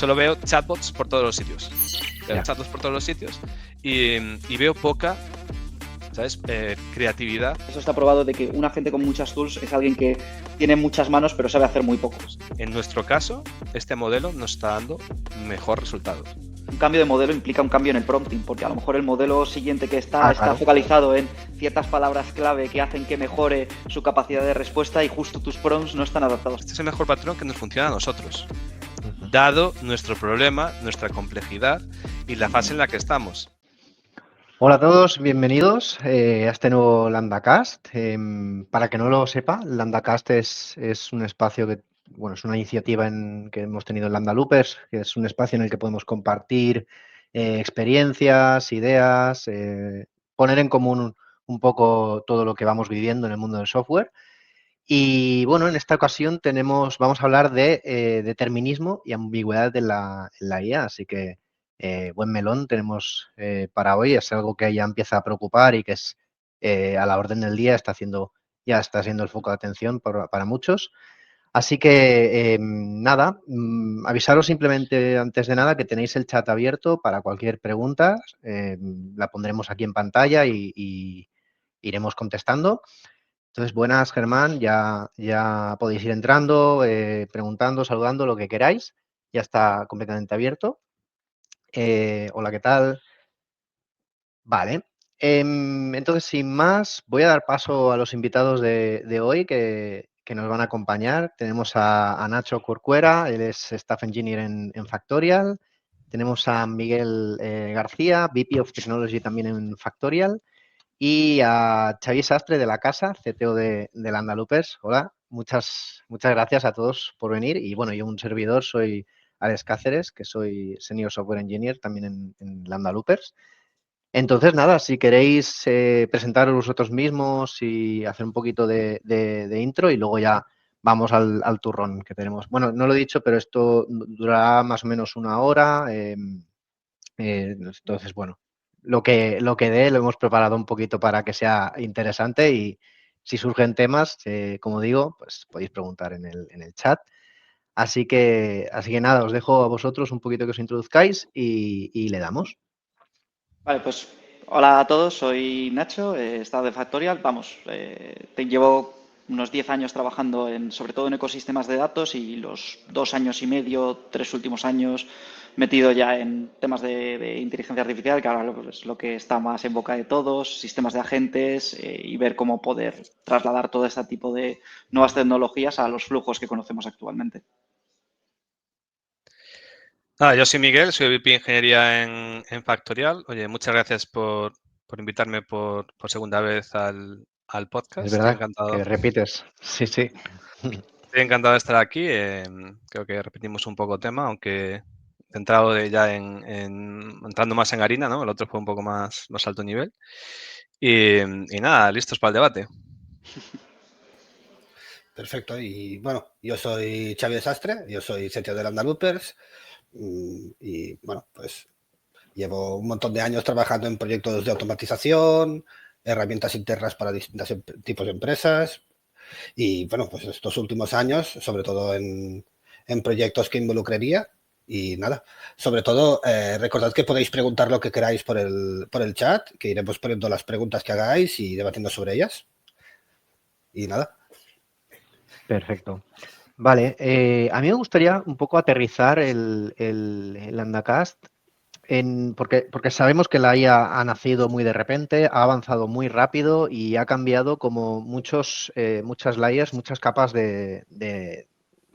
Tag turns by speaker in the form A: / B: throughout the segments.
A: solo veo chatbots por todos los sitios. Veo
B: Ya.
A: chatbots por todos los sitios y veo poca, ¿sabes? Creatividad.
C: Eso está probado de que un agente con muchas tools es alguien que tiene muchas manos pero sabe hacer muy pocos.
A: En nuestro caso, este modelo nos está dando mejor resultados.
C: Un cambio de modelo implica un cambio en el prompting, porque a lo mejor el modelo siguiente que está
B: claro.
C: focalizado en ciertas palabras clave que hacen que mejore su capacidad de respuesta y justo tus prompts no están adaptados.
A: Este es el mejor patrón que nos funciona a nosotros, dado nuestro problema, nuestra complejidad y la fase en la que estamos.
B: Hola a todos, bienvenidos a este nuevo LambdaCast. Para que no lo sepa, LambdaCast es un espacio que, bueno, es una iniciativa que hemos tenido en Lambda Loopers, que es un espacio en el que podemos compartir experiencias, ideas, poner en común un poco todo lo que vamos viviendo en el mundo del software. Y bueno, en esta ocasión vamos a hablar de determinismo y ambigüedad en la IA, así que buen melón tenemos para hoy. Es algo que ya empieza a preocupar y que es a la orden del día, ya está siendo el foco de atención para muchos. Así que nada, avisaros simplemente antes de nada que tenéis el chat abierto para cualquier pregunta. La pondremos aquí en pantalla y iremos contestando. Entonces, buenas, Germán, ya podéis ir entrando, preguntando, saludando, lo que queráis. Ya está completamente abierto. Hola, ¿qué tal? Vale. Entonces, sin más, voy a dar paso a los invitados de hoy que nos van a acompañar. Tenemos a Nacho Corcuera, él es Staff Engineer en Factorial. Tenemos a Miguel García, VP of Technology también en Factorial. Y a Xavi Sastre de la casa, CTO de Lambda Loopers. Hola, muchas gracias a todos por venir. Y bueno, yo un servidor soy Alex Cáceres, que soy Senior Software Engineer también en Lambda Loopers. Entonces, nada, si queréis presentaros vosotros mismos y hacer un poquito de intro y luego ya vamos al turrón que tenemos. Bueno, no lo he dicho, pero esto durará más o menos una hora. Entonces, bueno, lo que dé lo hemos preparado un poquito para que sea interesante y si surgen temas, como digo, pues podéis preguntar en el chat. Así que nada, os dejo a vosotros un poquito que os introduzcáis y le damos.
C: Vale, pues hola a todos, soy Nacho, he estado de Factorial. Vamos, llevo unos 10 años trabajando sobre todo en ecosistemas de datos y los 2 años y medio, 3 últimos años metido ya en temas de inteligencia artificial, que ahora es lo que está más en boca de todos, sistemas de agentes y ver cómo poder trasladar todo este tipo de nuevas tecnologías a los flujos que conocemos actualmente.
A: Yo soy Miguel, soy VP de Ingeniería en Factorial. Oye, muchas gracias por invitarme por segunda vez al podcast.
B: Es
A: Estoy
B: verdad
A: encantado.
B: que repites. Sí, sí.
A: Estoy encantado de estar aquí. Creo que repetimos un poco tema, aunque centrado entrando más en harina, ¿no? El otro fue un poco más alto nivel. Y nada, listos para el debate.
D: Perfecto. Y bueno, yo soy Xavi Sastre, yo soy CTO de Lambda Loopers y bueno, pues llevo un montón de años trabajando en proyectos de automatización, herramientas internas para distintos tipos de empresas y bueno, pues estos últimos años, sobre todo en proyectos que involucraría y nada, sobre todo recordad que podéis preguntar lo que queráis por el chat, que iremos poniendo las preguntas que hagáis y debatiendo sobre ellas. Y nada.
B: Perfecto. Vale, a mí me gustaría un poco aterrizar el Lambdacast porque sabemos que la IA ha nacido muy de repente, ha avanzado muy rápido y ha cambiado como muchas layers, muchas capas en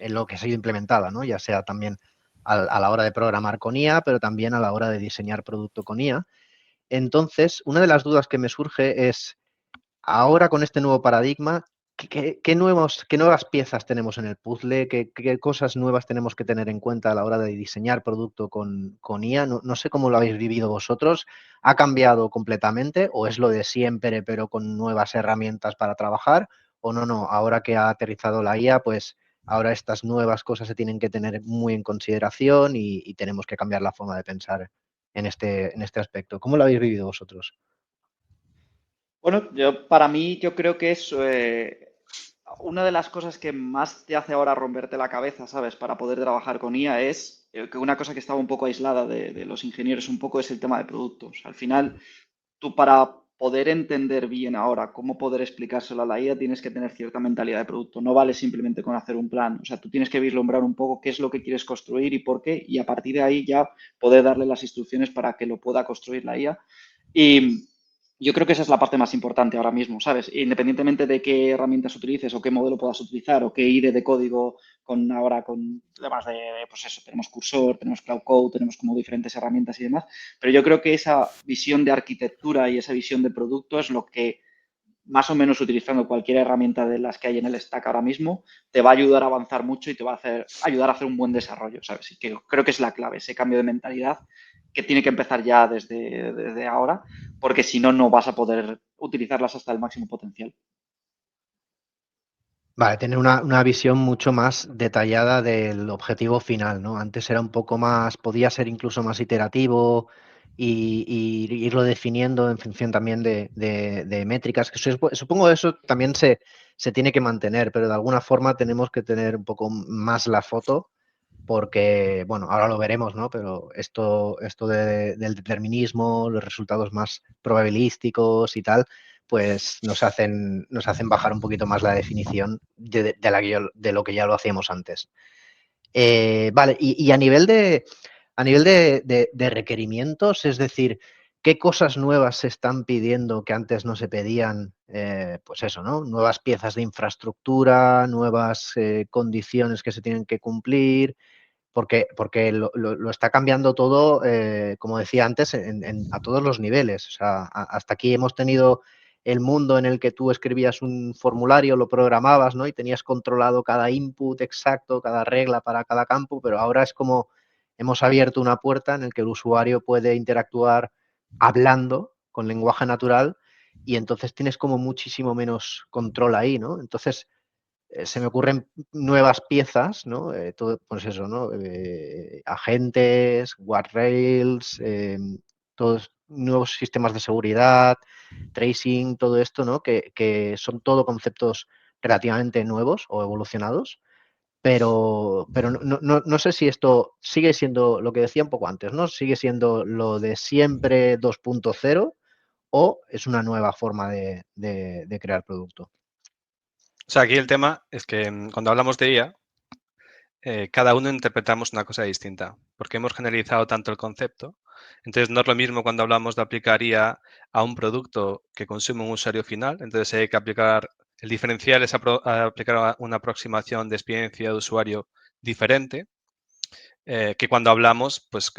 B: lo que ha sido implementada, ¿no? Ya sea también a la hora de programar con IA, pero también a la hora de diseñar producto con IA. Entonces, una de las dudas que me surge es, ahora con este nuevo paradigma, ¿qué nuevas piezas tenemos en el puzzle? ¿Qué cosas nuevas tenemos que tener en cuenta a la hora de diseñar producto con IA? No sé cómo lo habéis vivido vosotros. ¿Ha cambiado completamente o es lo de siempre pero con nuevas herramientas para trabajar? ¿O no? Ahora que ha aterrizado la IA, pues ahora estas nuevas cosas se tienen que tener muy en consideración y tenemos que cambiar la forma de pensar en este aspecto. ¿Cómo lo habéis vivido vosotros?
C: Bueno, yo creo que es una de las cosas que más te hace ahora romperte la cabeza, ¿sabes? Para poder trabajar con IA es que una cosa que estaba un poco aislada de los ingenieros un poco es el tema de productos. Al final, tú para poder entender bien ahora cómo poder explicárselo a la IA tienes que tener cierta mentalidad de producto. No vale simplemente con hacer un plan. O sea, tú tienes que vislumbrar un poco qué es lo que quieres construir y por qué, y a partir de ahí ya poder darle las instrucciones para que lo pueda construir la IA. Y yo creo que esa es la parte más importante ahora mismo, ¿sabes? Independientemente de qué herramientas utilices o qué modelo puedas utilizar o qué IDE de código con temas pues eso, tenemos Cursor, tenemos Cloud Code, tenemos como diferentes herramientas y demás, pero yo creo que esa visión de arquitectura y esa visión de producto es lo que, más o menos utilizando cualquier herramienta de las que hay en el stack ahora mismo, te va a ayudar a avanzar mucho y te va a ayudar a hacer un buen desarrollo, ¿sabes? Y que creo que es la clave, ese cambio de mentalidad que tiene que empezar ya desde ahora, porque si no, no vas a poder utilizarlas hasta el máximo potencial.
B: Vale, tener una visión mucho más detallada del objetivo final, ¿no? Antes era un poco más, podía ser incluso más iterativo y irlo definiendo en función también de métricas, que supongo eso también se tiene que mantener, pero de alguna forma tenemos que tener un poco más la foto porque, bueno, ahora lo veremos, ¿no? Pero esto del determinismo, los resultados más probabilísticos y tal, pues nos hacen bajar un poquito más la definición de lo que ya lo hacíamos antes. Vale, y a nivel de requerimientos, es decir, ¿qué cosas nuevas se están pidiendo que antes no se pedían? Pues eso, ¿no? Nuevas piezas de infraestructura, nuevas condiciones que se tienen que cumplir, porque lo está cambiando todo, como decía antes, a todos los niveles. O sea, hasta aquí hemos tenido el mundo en el que tú escribías un formulario, lo programabas, ¿no? Y tenías controlado cada input exacto, cada regla para cada campo, pero ahora es como hemos abierto una puerta en el que el usuario puede interactuar hablando con lenguaje natural y entonces tienes como muchísimo menos control ahí, ¿no? Entonces, se me ocurren nuevas piezas, ¿no? Todo, pues eso, ¿no? Agentes, guardrails, todos nuevos sistemas de seguridad, tracing, todo esto, ¿no? Que son todo conceptos relativamente nuevos o evolucionados, pero no sé si esto sigue siendo lo que decía un poco antes, ¿no? Sigue siendo lo de siempre 2.0 o es una nueva forma de crear producto.
A: O sea, aquí el tema es que cuando hablamos de IA, cada uno interpretamos una cosa distinta, porque hemos generalizado tanto el concepto. Entonces, no es lo mismo cuando hablamos de aplicar IA a un producto que consume un usuario final. Entonces, hay que aplicar, el diferencial es aplicar una aproximación de experiencia de usuario diferente, que cuando hablamos, pues,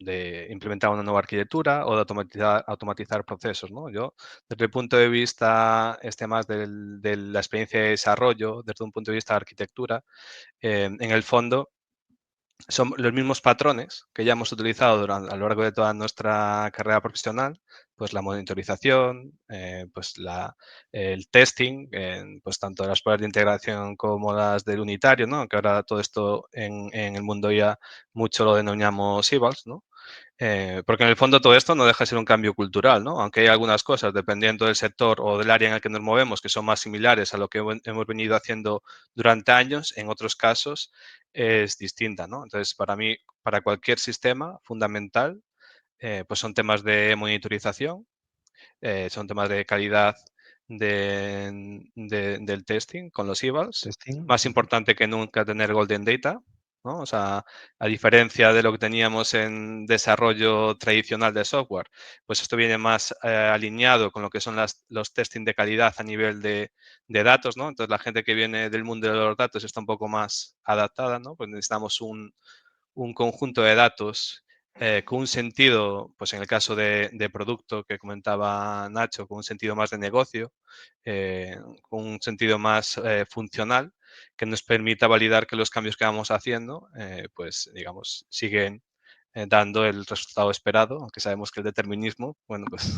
A: de implementar una nueva arquitectura o de automatizar procesos, ¿no? Yo, desde el punto de vista más de la experiencia de desarrollo, desde un punto de vista de arquitectura, en el fondo son los mismos patrones que ya hemos utilizado a lo largo de toda nuestra carrera profesional, pues la monitorización, pues el testing, pues tanto las pruebas de integración como las del unitario, ¿no? Que ahora todo esto en el mundo ya mucho lo denominamos evals, ¿no? Porque en el fondo todo esto no deja de ser un cambio cultural, ¿no? Aunque hay algunas cosas, dependiendo del sector o del área en el que nos movemos, que son más similares a lo que hemos venido haciendo durante años, en otros casos es distinta, ¿no? Entonces, para mí, para cualquier sistema fundamental, pues son temas de monitorización, son temas de calidad del testing con los evals.
B: Testing.
A: Más importante que nunca tener golden data, ¿no? O sea, a diferencia de lo que teníamos en desarrollo tradicional de software, pues esto viene más alineado con lo que son los testing de calidad a nivel de datos, ¿no? Entonces, la gente que viene del mundo de los datos está un poco más adaptada, ¿no? Pues necesitamos un conjunto de datos con un sentido, pues en el caso de producto que comentaba Nacho, con un sentido más de negocio, con un sentido más funcional, que nos permita validar que los cambios que vamos haciendo, pues digamos, siguen dando el resultado esperado, aunque sabemos que el determinismo, bueno, pues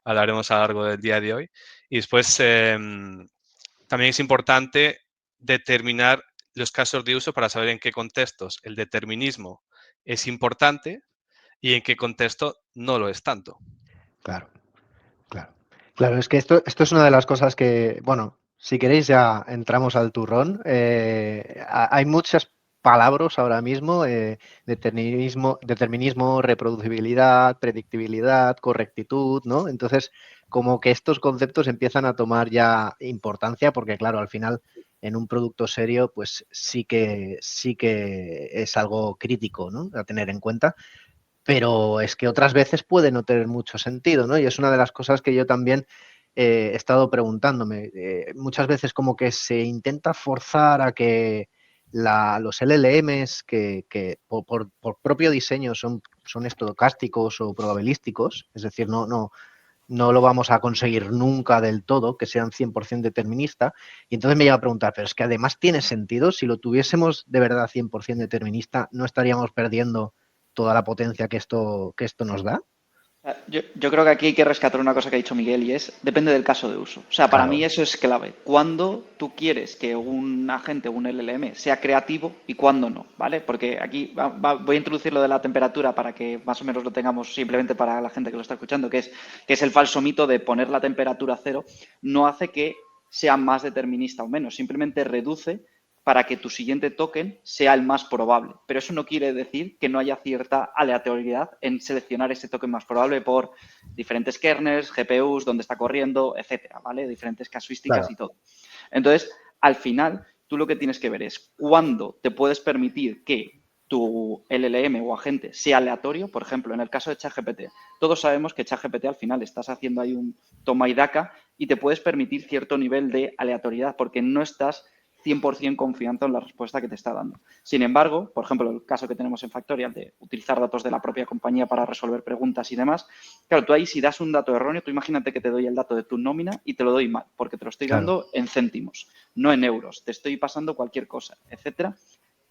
A: hablaremos a lo largo del día de hoy. Y después también es importante determinar los casos de uso para saber en qué contextos el determinismo es importante y en qué contexto no lo es tanto.
B: Claro, claro. Claro, es que esto es una de las cosas que, bueno, si queréis ya entramos al turrón. Hay muchas palabras ahora mismo, determinismo, reproducibilidad, predictibilidad, correctitud, ¿no? Entonces, como que estos conceptos empiezan a tomar ya importancia porque, claro, al final en un producto serio, pues sí que es algo crítico, ¿no? A tener en cuenta. Pero es que otras veces puede no tener mucho sentido, ¿no? Y es una de las cosas que yo también he estado preguntándome. Muchas veces como que se intenta forzar a que los LLMs, que por propio diseño son estocásticos o probabilísticos, es decir, no lo vamos a conseguir nunca del todo, que sean 100% determinista. Y entonces me lleva a preguntar, pero es que además tiene sentido, si lo tuviésemos de verdad 100% determinista, ¿no estaríamos perdiendo toda la potencia que esto nos da?
C: Yo creo que aquí hay que rescatar una cosa que ha dicho Miguel y es, depende del caso de uso. O sea, para
B: Claro.
C: mí eso es clave. Cuando tú quieres que un agente, un LLM, sea creativo y cuándo no, ¿vale? Porque aquí voy a introducir lo de la temperatura para que más o menos lo tengamos simplemente para la gente que lo está escuchando, que es el falso mito de poner la temperatura a cero, no hace que sea más determinista o menos, simplemente reduce para que tu siguiente token sea el más probable. Pero eso no quiere decir que no haya cierta aleatoriedad en seleccionar ese token más probable por diferentes kernels, GPUs, dónde está corriendo, etcétera, ¿vale? Diferentes casuísticas y todo. Entonces, al final, tú lo que tienes que ver es cuándo te puedes permitir que tu LLM o agente sea aleatorio. Por ejemplo, en el caso de ChatGPT, todos sabemos que ChatGPT al final estás haciendo ahí un toma y daca y te puedes permitir cierto nivel de aleatoriedad porque no estás 100% confianza en la respuesta que te está dando. Sin embargo, por ejemplo, el caso que tenemos en Factorial de utilizar datos de la propia compañía para resolver preguntas y demás, claro, tú ahí si das un dato erróneo, tú imagínate que te doy el dato de tu nómina y te lo doy mal, porque te lo estoy dando en céntimos, no en euros, te estoy pasando cualquier cosa, etcétera.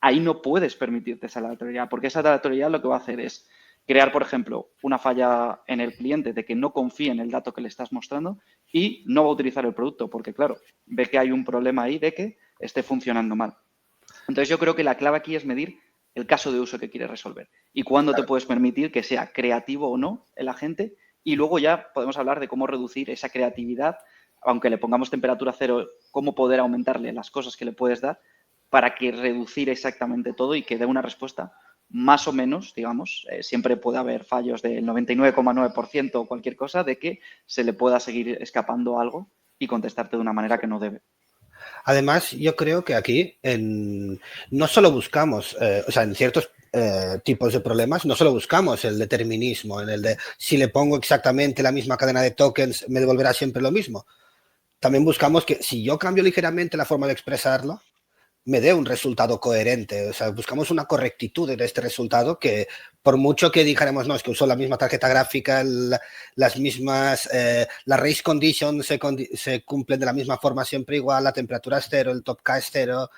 C: Ahí no puedes permitirte esa aleatoriedad, porque esa aleatoriedad lo que va a hacer es crear, por ejemplo, una falla en el cliente de que no confíe en el dato que le estás mostrando y no va a utilizar el producto, porque claro, ve que hay un problema ahí de que esté funcionando mal. Entonces yo creo que la clave aquí es medir el caso de uso que quieres resolver y cuándo te puedes permitir que sea creativo o no el agente y luego ya podemos hablar de cómo reducir esa creatividad, aunque le pongamos temperatura cero, cómo poder aumentarle las cosas que le puedes dar para que reducir exactamente todo y que dé una respuesta más o menos, digamos, siempre puede haber fallos del 99,9% o cualquier cosa de que se le pueda seguir escapando algo y contestarte de una manera que no debe.
D: Además, yo creo que aquí no solo buscamos, o sea, en ciertos tipos de problemas, no solo buscamos el determinismo, en el de si le pongo exactamente la misma cadena de tokens, me devolverá siempre lo mismo. También buscamos que si yo cambio ligeramente la forma de expresarlo, me dé un resultado coherente. O sea, buscamos una correctitud en este resultado que, por mucho que dijéramos, no, es que usó la misma tarjeta gráfica, las mismas, las race conditions se cumplen de la misma forma siempre igual, la temperatura es cero, el top K es cero,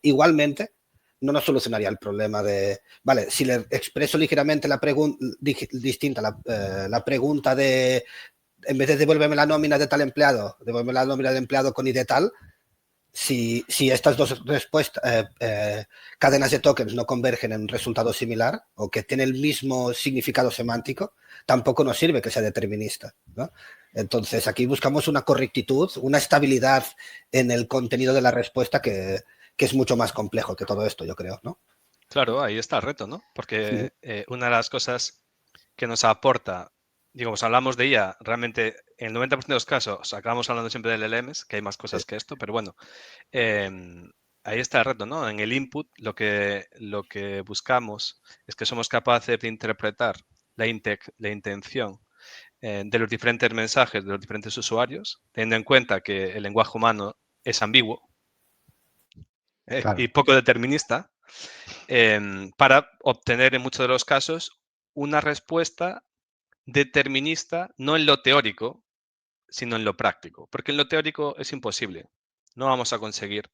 D: igualmente no nos solucionaría el problema de, vale, si le expreso ligeramente la pregunta distinta, la pregunta de, en vez de devuélveme la nómina de tal empleado, devuélveme la nómina de empleado con I de tal. Si estas dos cadenas de tokens no convergen en un resultado similar o que tiene el mismo significado semántico, tampoco nos sirve que sea determinista, ¿no? Entonces, aquí buscamos una correctitud, una estabilidad en el contenido de la respuesta que es mucho más complejo que todo esto, yo creo, ¿no?
A: Claro, ahí está el reto, ¿no? Porque una de las cosas que nos aporta, digamos, hablamos de IA, realmente en el 90% de los casos acabamos hablando siempre del LLMs, que hay más cosas que esto, pero bueno, ahí está el reto, ¿no? En el input lo que buscamos es que somos capaces de interpretar la intención de los diferentes mensajes de los diferentes usuarios, teniendo en cuenta que el lenguaje humano es ambiguo
B: Claro.
A: y poco determinista, para obtener en muchos de los casos una respuesta determinista, no en lo teórico, sino en lo práctico. Porque en lo teórico es imposible. No vamos a conseguir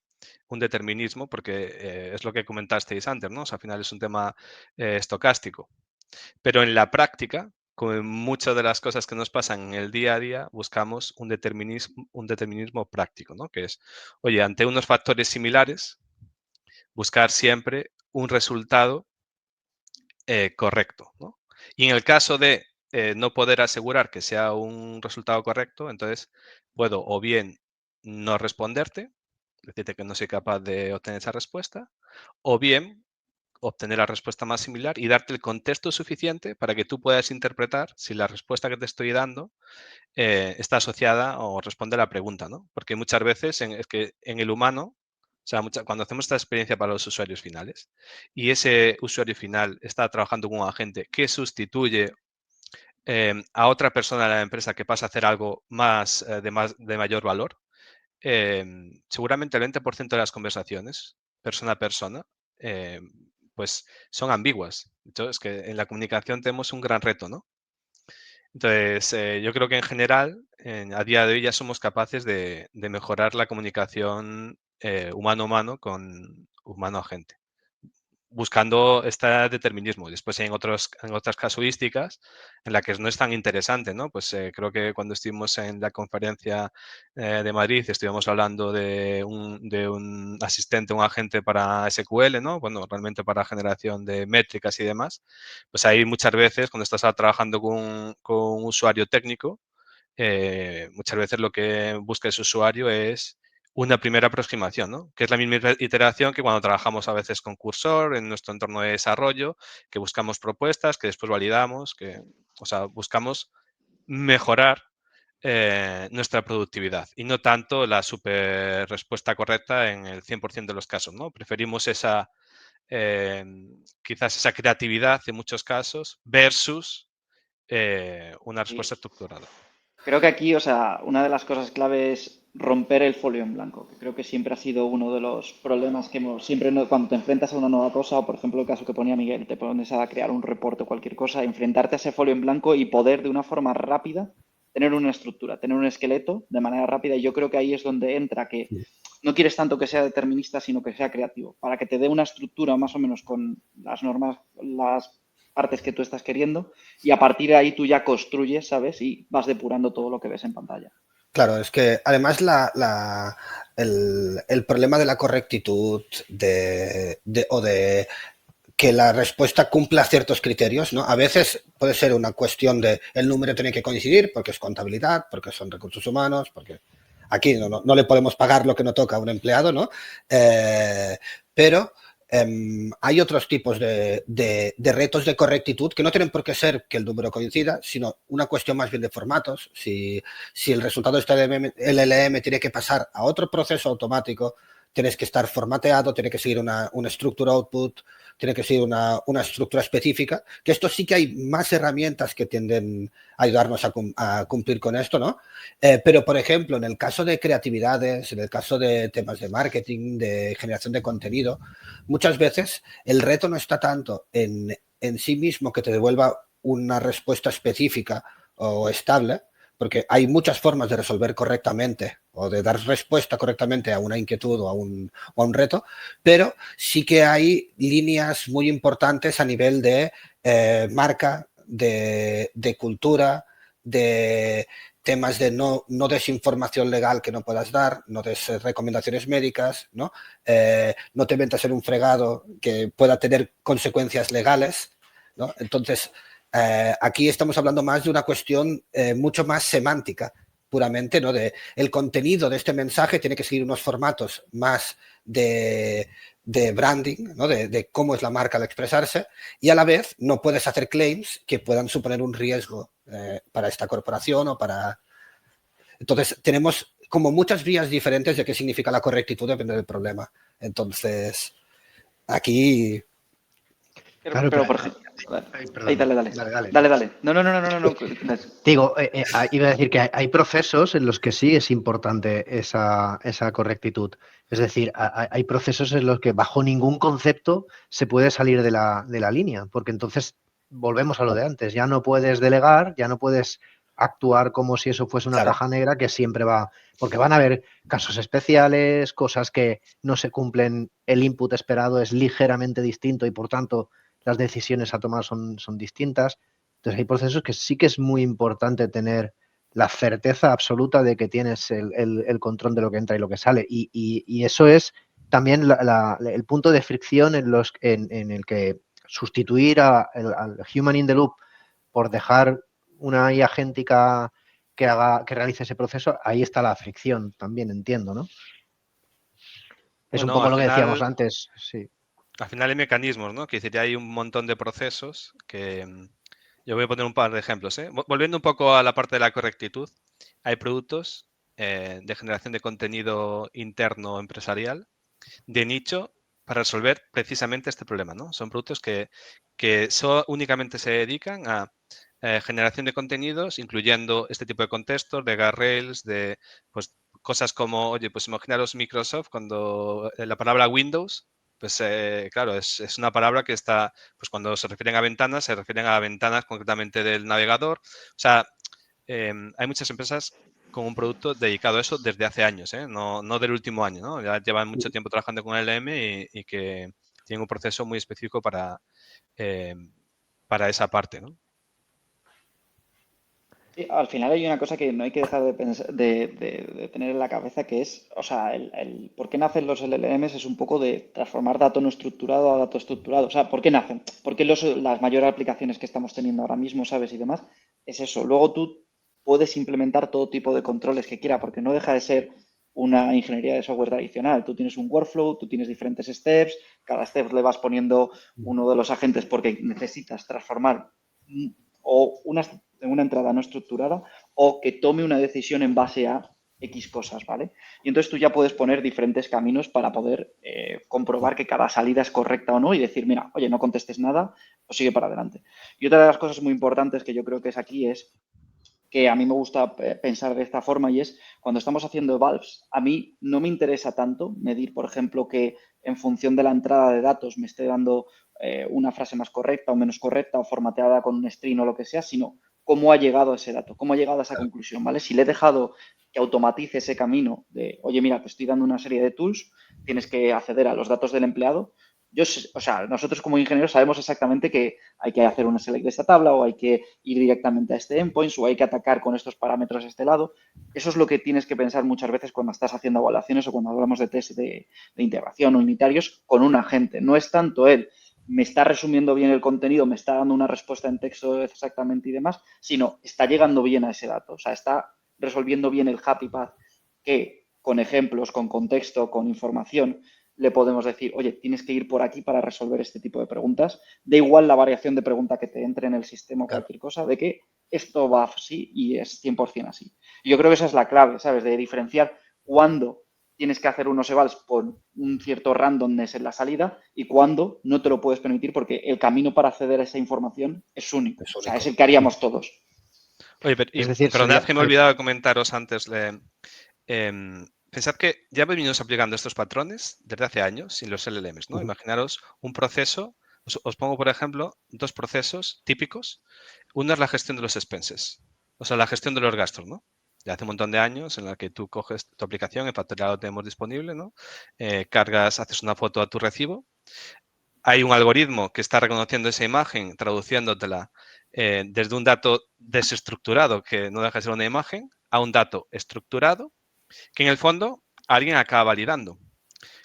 A: un determinismo porque es lo que comentasteis antes, ¿no? O sea, al final es un tema estocástico. Pero en la práctica, con muchas de las cosas que nos pasan en el día a día, buscamos un determinismo práctico, ¿no? Que es, oye, ante unos factores similares, buscar siempre un resultado correcto, ¿no? Y en el caso de no poder asegurar que sea un resultado correcto, entonces puedo o bien no responderte, decirte que no soy capaz de obtener esa respuesta, o bien obtener la respuesta más similar y darte el contexto suficiente para que tú puedas interpretar si la respuesta que te estoy dando está asociada o responde a la pregunta, ¿no? Porque muchas veces es que en el humano, o sea, cuando hacemos esta experiencia para los usuarios finales y ese usuario final está trabajando con un agente que sustituye a otra persona de la empresa que pasa a hacer algo más, de mayor valor, seguramente el 20% de las conversaciones, persona a persona, pues son ambiguas. Entonces, que en la comunicación tenemos un gran reto, ¿no? Entonces, yo creo que en general, a día de hoy ya somos capaces de mejorar la comunicación humano-humano con humano-agente, buscando este determinismo. Después en otras casuísticas en las que no es tan interesante, ¿no? Pues creo que cuando estuvimos en la conferencia de Madrid estuvimos hablando de un asistente, un agente para SQL, ¿no? Bueno, realmente para generación de métricas y demás. Pues ahí muchas veces cuando estás trabajando con un usuario técnico, muchas veces lo que busca ese usuario es una primera aproximación, ¿no? Que es la misma iteración que cuando trabajamos a veces con Cursor en nuestro entorno de desarrollo, que buscamos propuestas, que después validamos, o sea, buscamos mejorar nuestra productividad y no tanto la super respuesta correcta en el 100% de los casos, ¿no? Preferimos quizás esa creatividad en muchos casos versus una respuesta estructurada.
C: Creo que aquí, o sea, una de las cosas clave es romper el folio en blanco, que creo que siempre ha sido uno de los problemas que siempre cuando te enfrentas a una nueva cosa, o por ejemplo el caso que ponía Miguel, te pones a crear un reporte o cualquier cosa, enfrentarte a ese folio en blanco y poder de una forma rápida tener una estructura, tener un esqueleto de manera rápida, y yo creo que ahí es donde entra que no quieres tanto que sea determinista, sino que sea creativo, para que te dé una estructura más o menos con las normas, las partes que tú estás queriendo, y a partir de ahí tú ya construyes, ¿sabes? Y vas depurando todo lo que ves en pantalla.
D: Claro, es que además el problema de la correctitud o de que la respuesta cumpla ciertos criterios, ¿no? A veces puede ser una cuestión de el número tiene que coincidir porque es contabilidad, porque son recursos humanos, porque aquí no le podemos pagar lo que no toca a un empleado, ¿no? Pero hay otros tipos de retos de correctitud que no tienen por qué ser que el número coincida, sino una cuestión más bien de formatos. Si el resultado de este LLM tiene que pasar a otro proceso automático, tienes que estar formateado, tiene que seguir una estructura output, tiene que seguir una estructura específica, que esto sí que hay más herramientas que tienden a ayudarnos a cumplir con esto, ¿no? Pero, por ejemplo, en el caso de creatividades, en el caso de temas de marketing, de generación de contenido, muchas veces el reto no está tanto en sí mismo que te devuelva una respuesta específica o estable, porque hay muchas formas de resolver correctamente o de dar respuesta correctamente a una inquietud o a un reto, pero sí que hay líneas muy importantes a nivel de marca, de cultura, de temas de no desinformación legal que no puedas dar, no des recomendaciones médicas, ¿no? No te metas en un fregado que pueda tener consecuencias legales, ¿no? Entonces, aquí estamos hablando más de una cuestión mucho más semántica, puramente, ¿no? De el contenido de este mensaje tiene que seguir unos formatos más de branding, ¿no? De cómo es la marca al expresarse, y a la vez no puedes hacer claims que puedan suponer un riesgo para esta corporación o para... Entonces, tenemos como muchas vías diferentes de qué significa la correctitud, depende del problema. Entonces, aquí...
C: Claro, pero por ejemplo... Ahí, dale. No.
B: Digo, iba a decir que hay procesos en los que sí es importante esa correctitud. Es decir, hay procesos en los que bajo ningún concepto se puede salir de la línea, porque entonces volvemos a lo de antes. Ya no puedes delegar, ya no puedes actuar como si eso fuese una caja negra que siempre va... Porque van a haber casos especiales, cosas que no se cumplen, el input esperado es ligeramente distinto y por tanto las decisiones a tomar son distintas. Entonces hay procesos que sí que es muy importante tener la certeza absoluta de que tienes el control de lo que entra y lo que sale. Y eso es también el punto de fricción en el que sustituir al human in the loop por dejar una IA agéntica que realice ese proceso, ahí está la fricción también, entiendo, ¿no? Es un poco lo que decíamos antes, sí.
A: al final hay mecanismos, ¿no? Que decir, hay un montón de procesos que... Yo voy a poner un par de ejemplos, ¿eh? Volviendo un poco a la parte de la correctitud, hay productos de generación de contenido interno empresarial de nicho para resolver precisamente este problema, ¿no? Son productos que únicamente se dedican a generación de contenidos, incluyendo este tipo de contextos, de guardrails, de pues, cosas como, oye, pues imaginaros Microsoft cuando la palabra Windows, pues claro, es una palabra que está, pues cuando se refieren a ventanas, se refieren a ventanas concretamente del navegador. O sea, hay muchas empresas con un producto dedicado a eso desde hace años, ¿eh? No del último año, ¿no? Ya llevan mucho tiempo trabajando con LM y que tienen un proceso muy específico para esa parte, ¿no?
C: Sí, al final hay una cosa que no hay que dejar de, de tener en la cabeza que es, o sea, el por qué nacen los LLMs es un poco de transformar dato no estructurado a dato estructurado. O sea, ¿por qué nacen? Porque las mayores aplicaciones que estamos teniendo ahora mismo, ¿sabes? Y demás, es eso. Luego tú puedes implementar todo tipo de controles que quiera, porque no deja de ser una ingeniería de software tradicional. Tú tienes un workflow, tú tienes diferentes steps, cada step le vas poniendo uno de los agentes porque necesitas transformar o una entrada no estructurada o que tome una decisión en base a X cosas, ¿vale? Y entonces tú ya puedes poner diferentes caminos para poder comprobar que cada salida es correcta o no y decir, mira, oye, no contestes nada o sigue para adelante. Y otra de las cosas muy importantes que yo creo que es aquí es que a mí me gusta pensar de esta forma y es cuando estamos haciendo valves, a mí no me interesa tanto medir, por ejemplo, que en función de la entrada de datos me esté dando una frase más correcta o menos correcta o formateada con un string o lo que sea, sino cómo ha llegado a ese dato, cómo ha llegado a esa conclusión, ¿vale? Si le he dejado que automatice ese camino de, oye, mira, te estoy dando una serie de tools, tienes que acceder a los datos del empleado. O sea, nosotros como ingenieros sabemos exactamente que hay que hacer una select de esta tabla o hay que ir directamente a este endpoint o hay que atacar con estos parámetros a este lado. Eso es lo que tienes que pensar muchas veces cuando estás haciendo evaluaciones o cuando hablamos de test de integración o unitarios con un agente. No es tanto él me está resumiendo bien el contenido, me está dando una respuesta en texto exactamente y demás, sino está llegando bien a ese dato, o sea, está resolviendo bien el happy path que con ejemplos, con contexto, con información, le podemos decir, oye, tienes que ir por aquí para resolver este tipo de preguntas. Da igual la variación de pregunta que te entre en el sistema o cualquier cosa, de que esto va así y es 100% así. Y yo creo que esa es la clave, ¿sabes? De diferenciar cuándo tienes que hacer unos evals con un cierto randomness en la salida y cuándo no te lo puedes permitir porque el camino para acceder a esa información es único. O sea, es el que haríamos todos.
A: Oye,
B: Es decir,
A: perdonad
B: sería...
A: que me he olvidado de comentaros antes. Pensad que ya venimos aplicando estos patrones desde hace años sin los LLMs, ¿no? Imaginaros un proceso, os pongo por ejemplo dos procesos típicos. Uno es la gestión de los expenses, o sea, la gestión de los gastos, ¿no? De hace un montón de años en la que tú coges tu aplicación, en Factorial lo tenemos disponible, ¿no? Cargas, haces una foto a tu recibo. Hay un algoritmo que está reconociendo esa imagen, traduciéndotela desde un dato desestructurado, que no deja de ser una imagen, a un dato estructurado, que en el fondo alguien acaba validando.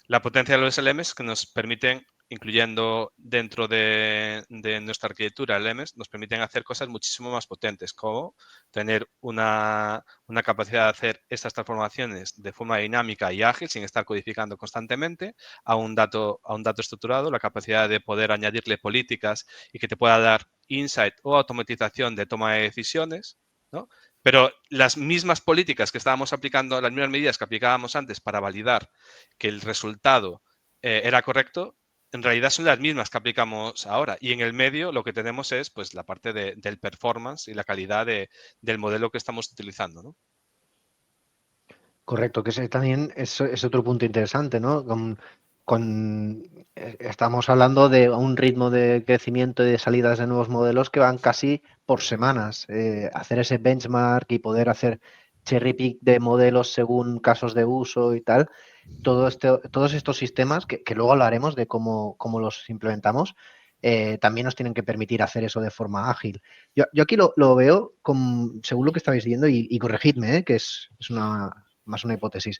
A: La potencia de los LMs que nos permiten, incluyendo dentro de nuestra arquitectura, LMs, nos permiten hacer cosas muchísimo más potentes, como tener una capacidad de hacer estas transformaciones de forma dinámica y ágil, sin estar codificando constantemente, a un dato estructurado, la capacidad de poder añadirle políticas y que te pueda dar insight o automatización de toma de decisiones, ¿no? Pero las mismas políticas que estábamos aplicando, las mismas medidas que aplicábamos antes para validar que el resultado era correcto, en realidad son las mismas que aplicamos ahora. Y en el medio lo que tenemos es pues, la parte del performance y la calidad del modelo que estamos utilizando, ¿no?
B: Correcto, que ese también es otro punto interesante, ¿no? Estamos hablando de un ritmo de crecimiento y de salidas de nuevos modelos que van casi por semanas. Hacer ese benchmark y poder hacer cherry pick de modelos según casos de uso y tal, todos estos sistemas, que luego hablaremos de cómo los implementamos, también nos tienen que permitir hacer eso de forma ágil. Yo aquí lo veo según lo que estabais diciendo, y corregidme, que es más una hipótesis.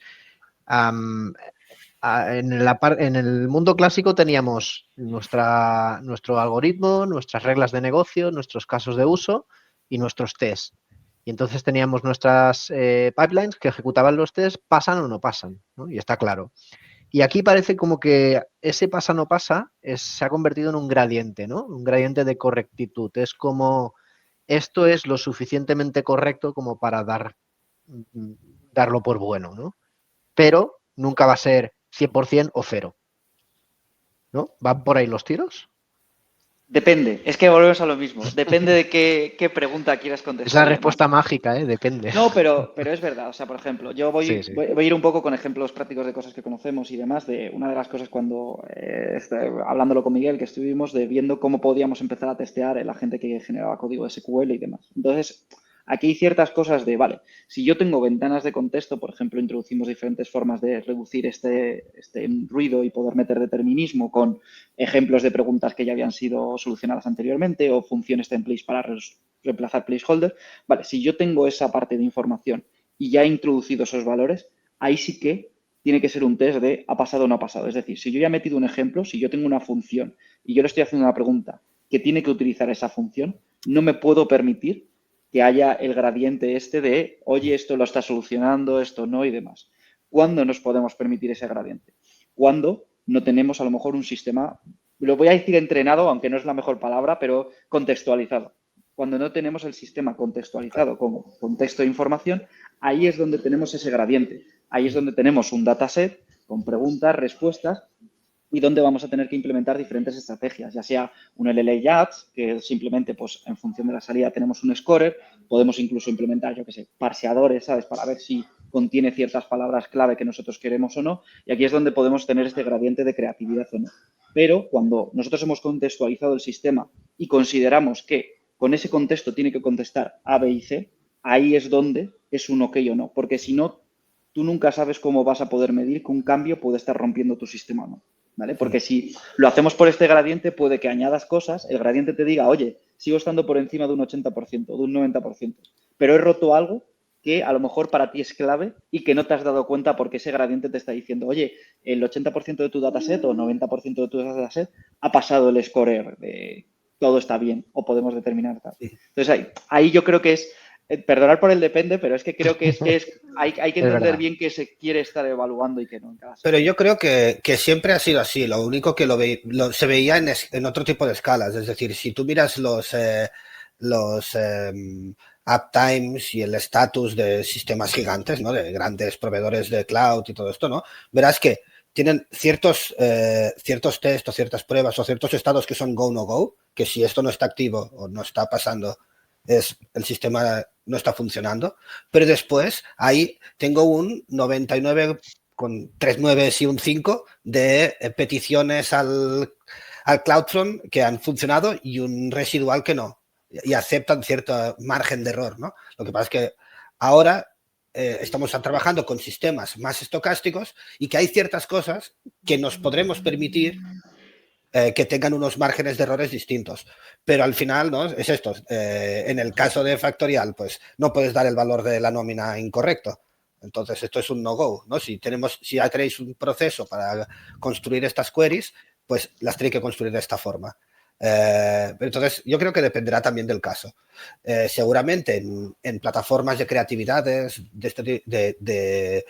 B: En el mundo clásico teníamos nuestro algoritmo, nuestras reglas de negocio, nuestros casos de uso y nuestros tests. Y entonces teníamos nuestras pipelines que ejecutaban los tests, pasan o no pasan, ¿no? Y está claro. Y aquí parece como que ese pasa no pasa se ha convertido en un gradiente, ¿no? Un gradiente de correctitud. Es como esto es lo suficientemente correcto como para darlo por bueno, ¿no? Pero nunca va a ser 100% o cero, ¿no? ¿Van por ahí los tiros?
C: Depende, es que volvemos a lo mismo. Depende de qué pregunta quieras
B: Es
C: contestar
B: la
C: y demás.
B: respuesta mágica, ¿eh? Depende.
C: No, pero es verdad. O sea, por ejemplo, yo
B: Sí, sí.
C: voy a ir un poco con ejemplos prácticos de cosas que conocemos y demás. De una de las cosas cuando, hablándolo con Miguel, que estuvimos de viendo cómo podíamos empezar a testear la gente que generaba código SQL y demás. Entonces, aquí hay ciertas cosas de, vale, si yo tengo ventanas de contexto, por ejemplo, introducimos diferentes formas de reducir este ruido y poder meter determinismo con ejemplos de preguntas que ya habían sido solucionadas anteriormente o funciones templates para reemplazar placeholder. Vale, si yo tengo esa parte de información y ya he introducido esos valores, ahí sí que tiene que ser un test de ha pasado o no ha pasado. Es decir, si yo ya he metido un ejemplo, si yo tengo una función y yo le estoy haciendo una pregunta que tiene que utilizar esa función, no me puedo permitir que haya el gradiente este de, oye, esto lo está solucionando, esto no y demás. ¿Cuándo nos podemos permitir ese gradiente? Cuando no tenemos a lo mejor un sistema, lo voy a decir entrenado, aunque no es la mejor palabra, pero contextualizado. Cuando no tenemos el sistema contextualizado como contexto de información, ahí es donde tenemos ese gradiente. Ahí es donde tenemos un dataset con preguntas, respuestas y donde vamos a tener que implementar diferentes estrategias, ya sea un LLA Ads, que simplemente pues en función de la salida tenemos un scorer, podemos incluso implementar, yo qué sé, parseadores, ¿sabes? Para ver si contiene ciertas palabras clave que nosotros queremos o no, y aquí es donde podemos tener este gradiente de creatividad o no. Pero cuando nosotros hemos contextualizado el sistema y consideramos que con ese contexto tiene que contestar A, B y C, ahí es donde es un ok o no, porque si no, tú nunca sabes cómo vas a poder medir que un cambio puede estar rompiendo tu sistema o no. ¿Vale? Porque si lo hacemos por este gradiente, puede que añadas cosas, el gradiente te diga, oye, sigo estando por encima de un 80%, de un 90%, pero he roto algo que a lo mejor para ti es clave y que no te has dado cuenta porque ese gradiente te está diciendo, oye, el 80% de tu dataset o 90% de tu dataset ha pasado el scorer de todo está bien o podemos determinar tal. Entonces ahí yo creo que es, perdonar por el depende, pero es que creo que hay que entender bien qué se quiere estar evaluando y qué no en cada
D: Pero yo creo que siempre ha sido así. Lo único que se veía en otro tipo de escalas. Es decir, si tú miras los uptimes y el estatus de sistemas gigantes, ¿no? De grandes proveedores de cloud y todo esto, ¿no? Verás que tienen ciertos test o ciertas pruebas o ciertos estados que son go no go, que si esto no está activo o no está pasando, el sistema no está funcionando. Pero después ahí tengo un 99 con 3 9 y un 5 de peticiones al CloudFront que han funcionado y un residual que no. Y aceptan cierto margen de error, ¿no? Lo que pasa es que ahora estamos trabajando con sistemas más estocásticos y que hay ciertas cosas que nos podremos permitir que tengan unos márgenes de errores distintos. Pero al final, ¿no? Es esto. En el caso de Factorial, pues no puedes dar el valor de la nómina incorrecto. Entonces, esto es un no-go, ¿no? Si ya tenéis un proceso para construir estas queries, pues las tenéis que construir de esta forma. Entonces, yo creo que dependerá también del caso. Seguramente en plataformas de creatividades, de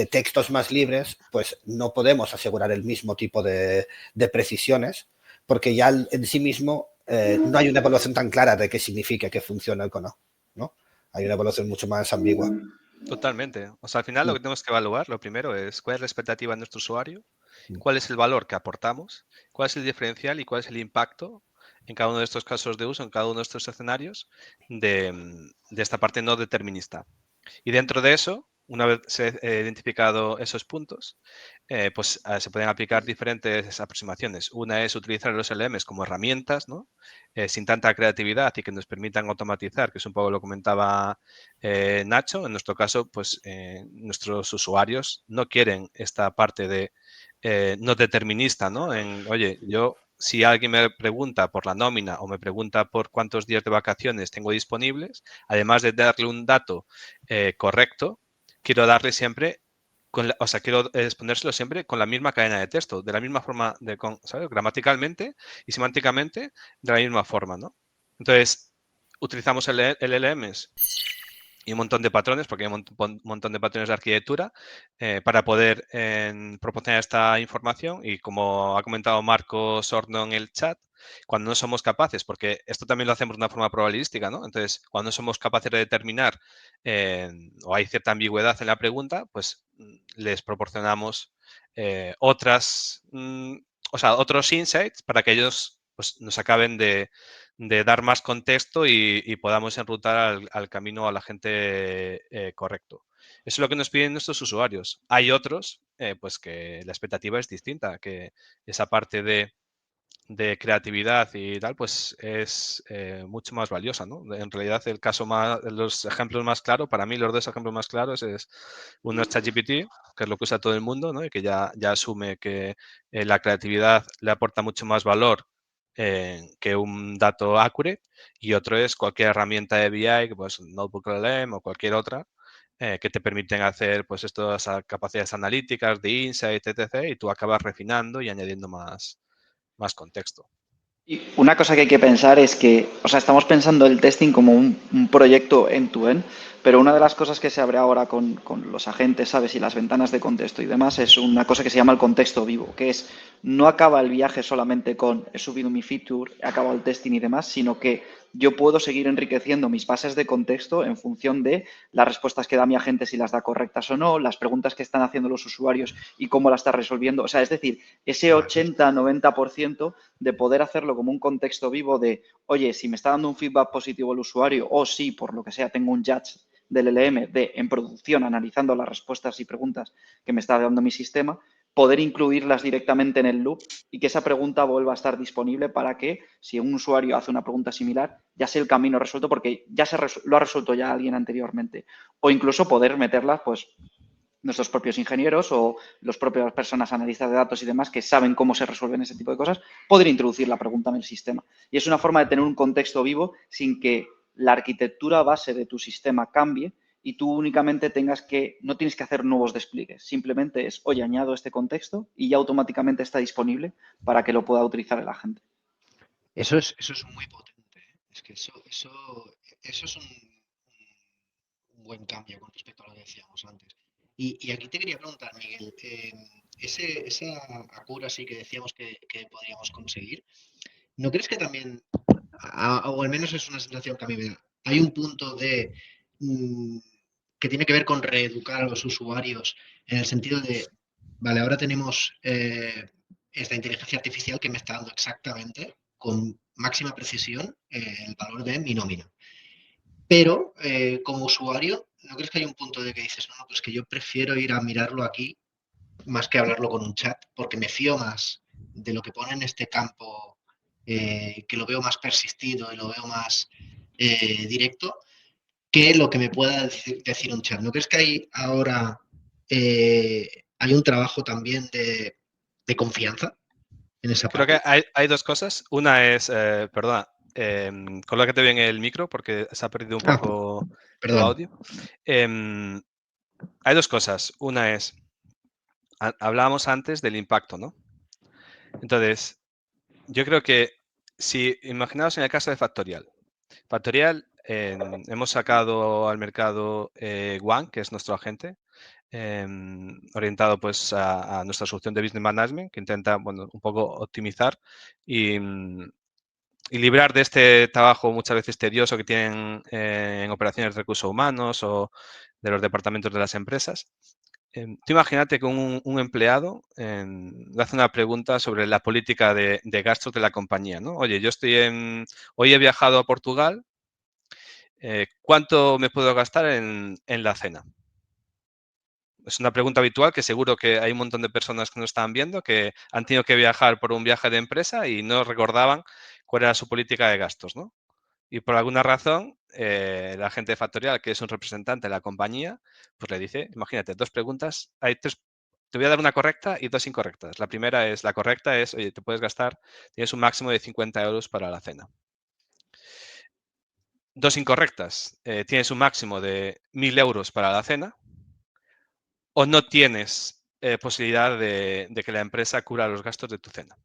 D: textos más libres, pues no podemos asegurar el mismo tipo de precisiones, porque ya en sí mismo no hay una evaluación tan clara de qué significa que funcione o no, ¿no? Hay una evaluación mucho más ambigua.
A: Totalmente. O sea, al final lo que tenemos que evaluar, lo primero es cuál es la expectativa de nuestro usuario, cuál es el valor que aportamos, cuál es el diferencial y cuál es el impacto en cada uno de estos casos de uso, en cada uno de estos escenarios de esta parte no determinista. Y dentro de eso, una vez se identificado esos puntos, pues se pueden aplicar diferentes aproximaciones. Una es utilizar los LMs como herramientas, ¿no? Sin tanta creatividad y que nos permitan automatizar, que es un poco lo que comentaba Nacho. En nuestro caso, pues nuestros usuarios no quieren esta parte de no determinista, ¿no? Oye, si alguien me pregunta por la nómina o me pregunta por cuántos días de vacaciones tengo disponibles, además de darle un dato correcto, quiero darle siempre, quiero exponérselo siempre con la misma cadena de texto, de la misma forma, ¿sabes? Gramaticalmente y semánticamente de la misma forma, ¿no? Entonces, utilizamos LLMs y un montón de patrones, porque hay un montón de patrones de arquitectura para poder proporcionar esta información. Y como ha comentado Marco Sorno en el chat, cuando no somos capaces, porque esto también lo hacemos de una forma probabilística, ¿no? Entonces, cuando no somos capaces de determinar o hay cierta ambigüedad en la pregunta, pues les proporcionamos otros insights para que ellos pues, nos acaben de dar más contexto y podamos enrutar al camino a la gente correcto. Eso es lo que nos piden nuestros usuarios. Hay otros, pues que la expectativa es distinta, que esa parte de creatividad y tal, pues es mucho más valiosa, ¿no? En realidad, los ejemplos más claros, para mí los dos ejemplos más claros es uno es ChatGPT, que es lo que usa todo el mundo, ¿no? Y que ya asume que la creatividad le aporta mucho más valor que un dato accurate, y otro es cualquier herramienta de BI, pues Notebook LLM o cualquier otra, que te permiten hacer pues estas capacidades analíticas de insight, etc. Y tú acabas refinando y añadiendo más contexto.
C: Y una cosa que hay que pensar es que, o sea, estamos pensando el testing como un proyecto end-to-end, pero una de las cosas que se abre ahora con los agentes, ¿sabes? Y las ventanas de contexto y demás es una cosa que se llama el contexto vivo, que es no acaba el viaje solamente con he subido mi feature, he acabado el testing y demás, sino que yo puedo seguir enriqueciendo mis bases de contexto en función de las respuestas que da mi agente, si las da correctas o no, las preguntas que están haciendo los usuarios y cómo las está resolviendo. O sea, es decir, ese 80-90% de poder hacerlo como un contexto vivo de, oye, si me está dando un feedback positivo el usuario o si, por lo que sea, tengo un judge del LLM en producción analizando las respuestas y preguntas que me está dando mi sistema, poder incluirlas directamente en el loop y que esa pregunta vuelva a estar disponible para que si un usuario hace una pregunta similar, ya sea el camino resuelto porque ya lo ha resuelto ya alguien anteriormente. O incluso poder meterlas, pues, nuestros propios ingenieros o las propias personas analistas de datos y demás que saben cómo se resuelven ese tipo de cosas, poder introducir la pregunta en el sistema. Y es una forma de tener un contexto vivo sin que la arquitectura base de tu sistema cambie y tú únicamente no tienes que hacer nuevos despliegues. Simplemente es, oye, añado este contexto y ya automáticamente está disponible para que lo pueda utilizar el agente.
B: Eso es muy potente, ¿eh? Es que eso es un buen cambio con respecto a lo que decíamos antes. Y aquí te quería preguntar, Miguel, esa accuracy que decíamos que podríamos conseguir, ¿no crees que también, o al menos es una sensación que a mí me da, hay un punto que tiene que ver con reeducar a los usuarios en el sentido de, vale, ahora tenemos esta inteligencia artificial que me está dando exactamente, con máxima precisión, el valor de mi nómina? Pero como usuario, ¿no crees que hay un punto de que dices, no, pues que yo prefiero ir a mirarlo aquí más que hablarlo con un chat, porque me fío más de lo que pone en este campo, que lo veo más persistido y lo veo más directo, que lo que me pueda decir un chat? ¿No crees que hay ahora hay un trabajo también de confianza en esa
A: Creo que
B: parte?
A: hay dos cosas. Una es, perdona, colócate bien el micro porque se ha perdido un poco tu
B: Perdón.
A: audio. Hay dos cosas. Una es, hablábamos antes del impacto, ¿no? Entonces, yo creo que si imaginaos en el caso de Factorial. Factorial, hemos sacado al mercado One, que es nuestro agente, orientado pues a nuestra solución de Business Management, que intenta, bueno, un poco optimizar y librar de este trabajo muchas veces tedioso que tienen en operaciones de recursos humanos o de los departamentos de las empresas. Tú imagínate que un empleado le hace una pregunta sobre la política de gastos de la compañía, ¿no? Oye, hoy he viajado a Portugal, ¿cuánto me puedo gastar en la cena? Es una pregunta habitual que seguro que hay un montón de personas que nos están viendo que han tenido que viajar por un viaje de empresa y no recordaban cuál era su política de gastos, ¿no? Y por alguna razón, el agente factorial, que es un representante de la compañía, pues le dice, imagínate, dos preguntas, te voy a dar una correcta y dos incorrectas. La primera es, la correcta es, oye, te puedes gastar, tienes un máximo de 50 euros para la cena. Dos incorrectas, tienes un máximo de 1.000 euros para la cena o no tienes posibilidad de que la empresa cubra los gastos de tu cena.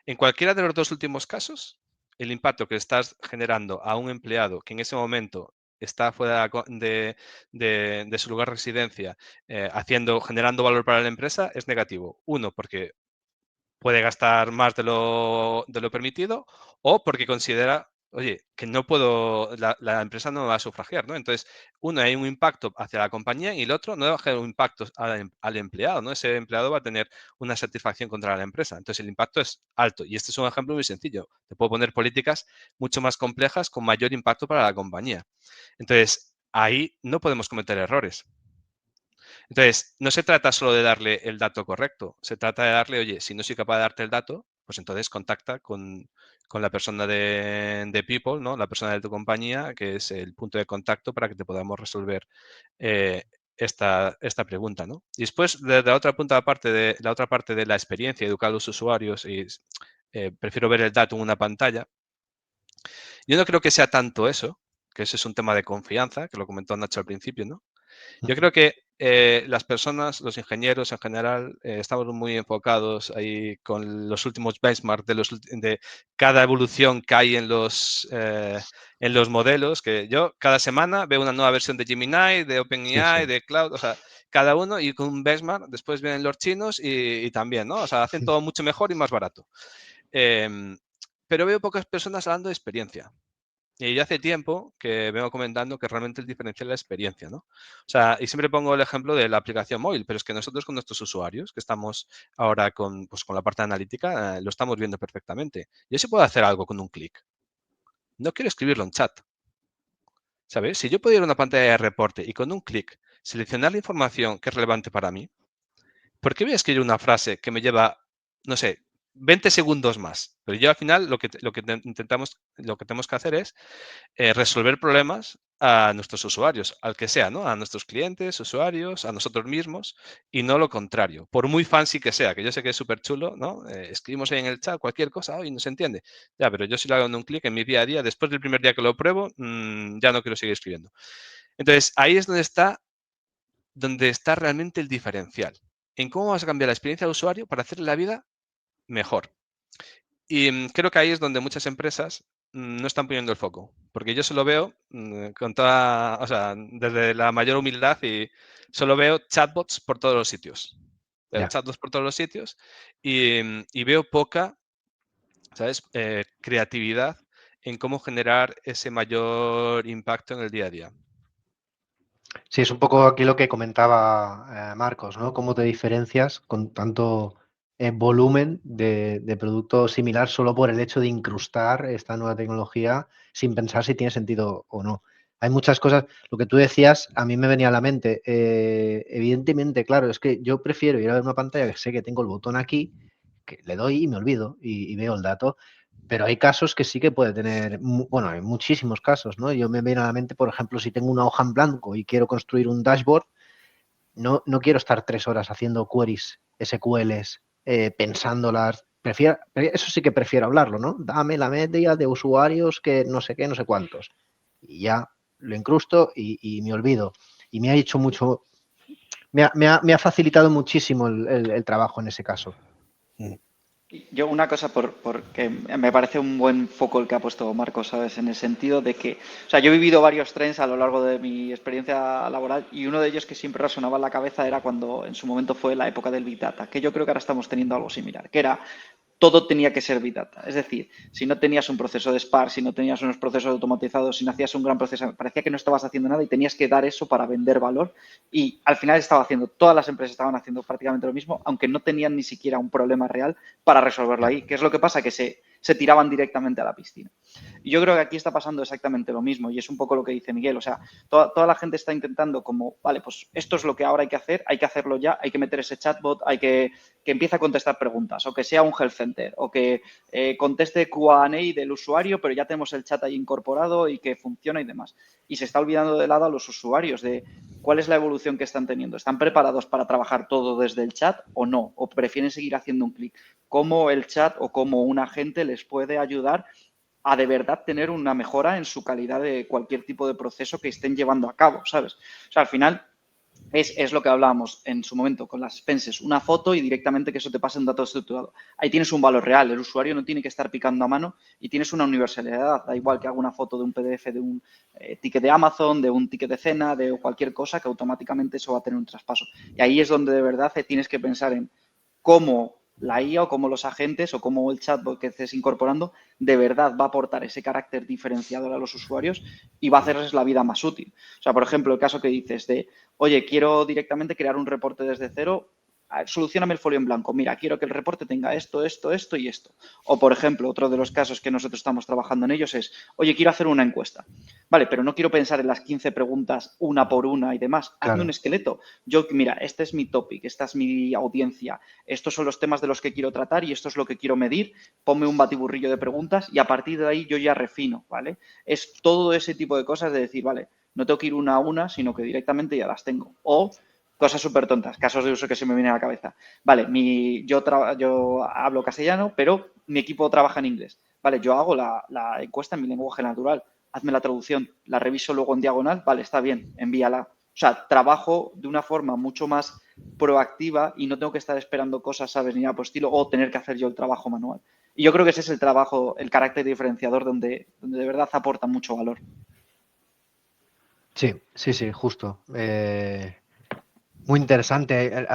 A: En cualquiera de los dos últimos casos, el impacto que estás generando a un empleado que en ese momento está fuera de su lugar de residencia generando valor para la empresa, es negativo. Uno, porque puede gastar más de lo permitido, o porque considera, oye, que no puedo, la empresa no me va a sufragiar, ¿no? Entonces, uno, hay un impacto hacia la compañía y el otro no va a generar un impacto al empleado, ¿no? Ese empleado va a tener una satisfacción contra la empresa. Entonces, el impacto es alto. Y este es un ejemplo muy sencillo. Te puedo poner políticas mucho más complejas con mayor impacto para la compañía. Entonces, ahí no podemos cometer errores. Entonces, no se trata solo de darle el dato correcto, se trata de darle, oye, si no soy capaz de darte el dato, pues entonces contacta con la persona de People, ¿no? La persona de tu compañía, que es el punto de contacto para que te podamos resolver esta pregunta, ¿no? Y después, de la otra parte de la experiencia, educar a los usuarios, y prefiero ver el dato en una pantalla. Yo no creo que sea tanto eso, que ese es un tema de confianza, que lo comentó Nacho al principio, ¿no? Yo creo que las personas, los ingenieros en general, estamos muy enfocados ahí con los últimos benchmarks de cada evolución que hay en los modelos, que yo cada semana veo una nueva versión de Gemini, de OpenAI, de Cloud, o sea, cada uno y con un benchmark. Después vienen los chinos y también, ¿no? O sea, hacen todo mucho mejor y más barato. Pero veo pocas personas hablando de experiencia. Y ya hace tiempo que vengo comentando que realmente el diferencial es la experiencia, ¿no? O sea, y siempre pongo el ejemplo de la aplicación móvil, pero es que nosotros con nuestros usuarios, que estamos ahora con la parte analítica, lo estamos viendo perfectamente. Yo sí puedo hacer algo con un clic. No quiero escribirlo en chat. ¿Sabes? Si yo puedo ir a una pantalla de reporte y con un clic seleccionar la información que es relevante para mí, ¿por qué voy a escribir una frase que me lleva, no sé, 20 segundos más? Pero yo al final lo que tenemos que hacer es resolver problemas a nuestros usuarios, al que sea, ¿no? A nuestros clientes, usuarios, a nosotros mismos, y no lo contrario, por muy fancy que sea, que yo sé que es súper chulo, ¿no? Escribimos ahí en el chat cualquier cosa y no se entiende. Ya, pero yo si lo hago en un clic en mi día a día, después del primer día que lo pruebo, ya no quiero seguir escribiendo. Entonces, ahí es donde está realmente el diferencial. En cómo vas a cambiar la experiencia del usuario para hacerle la vida mejor. Y creo que ahí es donde muchas empresas no están poniendo el foco, porque yo solo veo con toda, o sea, desde la mayor humildad, y solo veo chatbots por todos los sitios. Veo chatbots por todos los sitios y veo poca, ¿sabes? Creatividad en cómo generar ese mayor impacto en el día a día.
B: Sí, es un poco aquí lo que comentaba Marcos, ¿no? Cómo te diferencias con tanto volumen de producto similar solo por el hecho de incrustar esta nueva tecnología sin pensar si tiene sentido o no. Hay muchas cosas, lo que tú decías, a mí me venía a la mente. Evidentemente, claro, es que yo prefiero ir a ver una pantalla que sé que tengo el botón aquí, que le doy y me olvido y veo el dato. Pero hay casos que sí que puede tener, bueno, hay muchísimos casos, ¿no? Yo me viene a la mente, por ejemplo, si tengo una hoja en blanco y quiero construir un dashboard, no quiero estar 3 horas haciendo queries SQLs, pensándolas. Eso sí que prefiero hablarlo, ¿no? Dame la media de usuarios que no sé qué, no sé cuántos. Y ya lo incrusto y me olvido. Y me ha hecho mucho, me ha facilitado muchísimo el trabajo en ese caso.
C: Yo una cosa porque me parece un buen foco el que ha puesto Marcos, ¿sabes? En el sentido de que, o sea, yo he vivido varios trends a lo largo de mi experiencia laboral y uno de ellos que siempre resonaba en la cabeza era cuando en su momento fue la época del Big Data, que yo creo que ahora estamos teniendo algo similar, que era todo tenía que ser Big Data. Es decir, si no tenías un proceso de Spark, si no tenías unos procesos automatizados, si no hacías un gran proceso, parecía que no estabas haciendo nada y tenías que dar eso para vender valor. Y al final todas las empresas estaban haciendo prácticamente lo mismo, aunque no tenían ni siquiera un problema real para resolverlo ahí. ¿Qué es lo que pasa? Que se tiraban directamente a la piscina. Y yo creo que aquí está pasando exactamente lo mismo y es un poco lo que dice Miguel. O sea, toda la gente está intentando como, vale, pues esto es lo que ahora hay que hacerlo ya, hay que meter ese chatbot, hay que empiece a contestar preguntas o que sea un health center o que conteste Q&A del usuario, pero ya tenemos el chat ahí incorporado y que funciona y demás. Y se está olvidando de lado a los usuarios de cuál es la evolución que están teniendo. ¿Están preparados para trabajar todo desde el chat o no? ¿O prefieren seguir haciendo un clic? ¿Cómo el chat o cómo un agente les puede ayudar a de verdad tener una mejora en su calidad de cualquier tipo de proceso que estén llevando a cabo, ¿sabes? O sea, al final Es lo que hablábamos en su momento con las expenses, una foto y directamente que eso te pase un dato estructurado. Ahí tienes un valor real, el usuario no tiene que estar picando a mano y tienes una universalidad, da igual que haga una foto de un PDF de un ticket de Amazon, de un ticket de cena, de cualquier cosa, que automáticamente eso va a tener un traspaso. Y ahí es donde de verdad tienes que pensar en cómo la IA o cómo los agentes o cómo el chatbot que estés incorporando de verdad va a aportar ese carácter diferenciador a los usuarios y va a hacerles la vida más útil. O sea, por ejemplo, el caso que dices de, oye, quiero directamente crear un reporte desde cero, solucioname el folio en blanco. Mira, quiero que el reporte tenga esto, esto, esto y esto. O, por ejemplo, otro de los casos que nosotros estamos trabajando en ellos es, oye, quiero hacer una encuesta. Vale, pero no quiero pensar en las 15 preguntas una por una y demás. Hazme
B: Claro.
C: un esqueleto. Yo, mira, este es mi topic, esta es mi audiencia, estos son los temas de los que quiero tratar y esto es lo que quiero medir. Ponme un batiburrillo de preguntas y a partir de ahí yo ya refino, ¿vale? Es todo ese tipo de cosas de decir, vale, no tengo que ir una a una, sino que directamente ya las tengo. O cosas súper tontas, casos de uso que se me vienen a la cabeza. Vale, yo hablo castellano, pero mi equipo trabaja en inglés. Vale, yo hago la encuesta en mi lenguaje natural. Hazme la traducción, la reviso luego en diagonal, vale, está bien, envíala. O sea, trabajo de una forma mucho más proactiva y no tengo que estar esperando cosas, ¿sabes? Ni nada por estilo, o tener que hacer yo el trabajo manual. Y yo creo que ese es el trabajo, el carácter diferenciador donde de verdad aporta mucho valor.
B: Sí, sí, sí, justo. Muy interesante.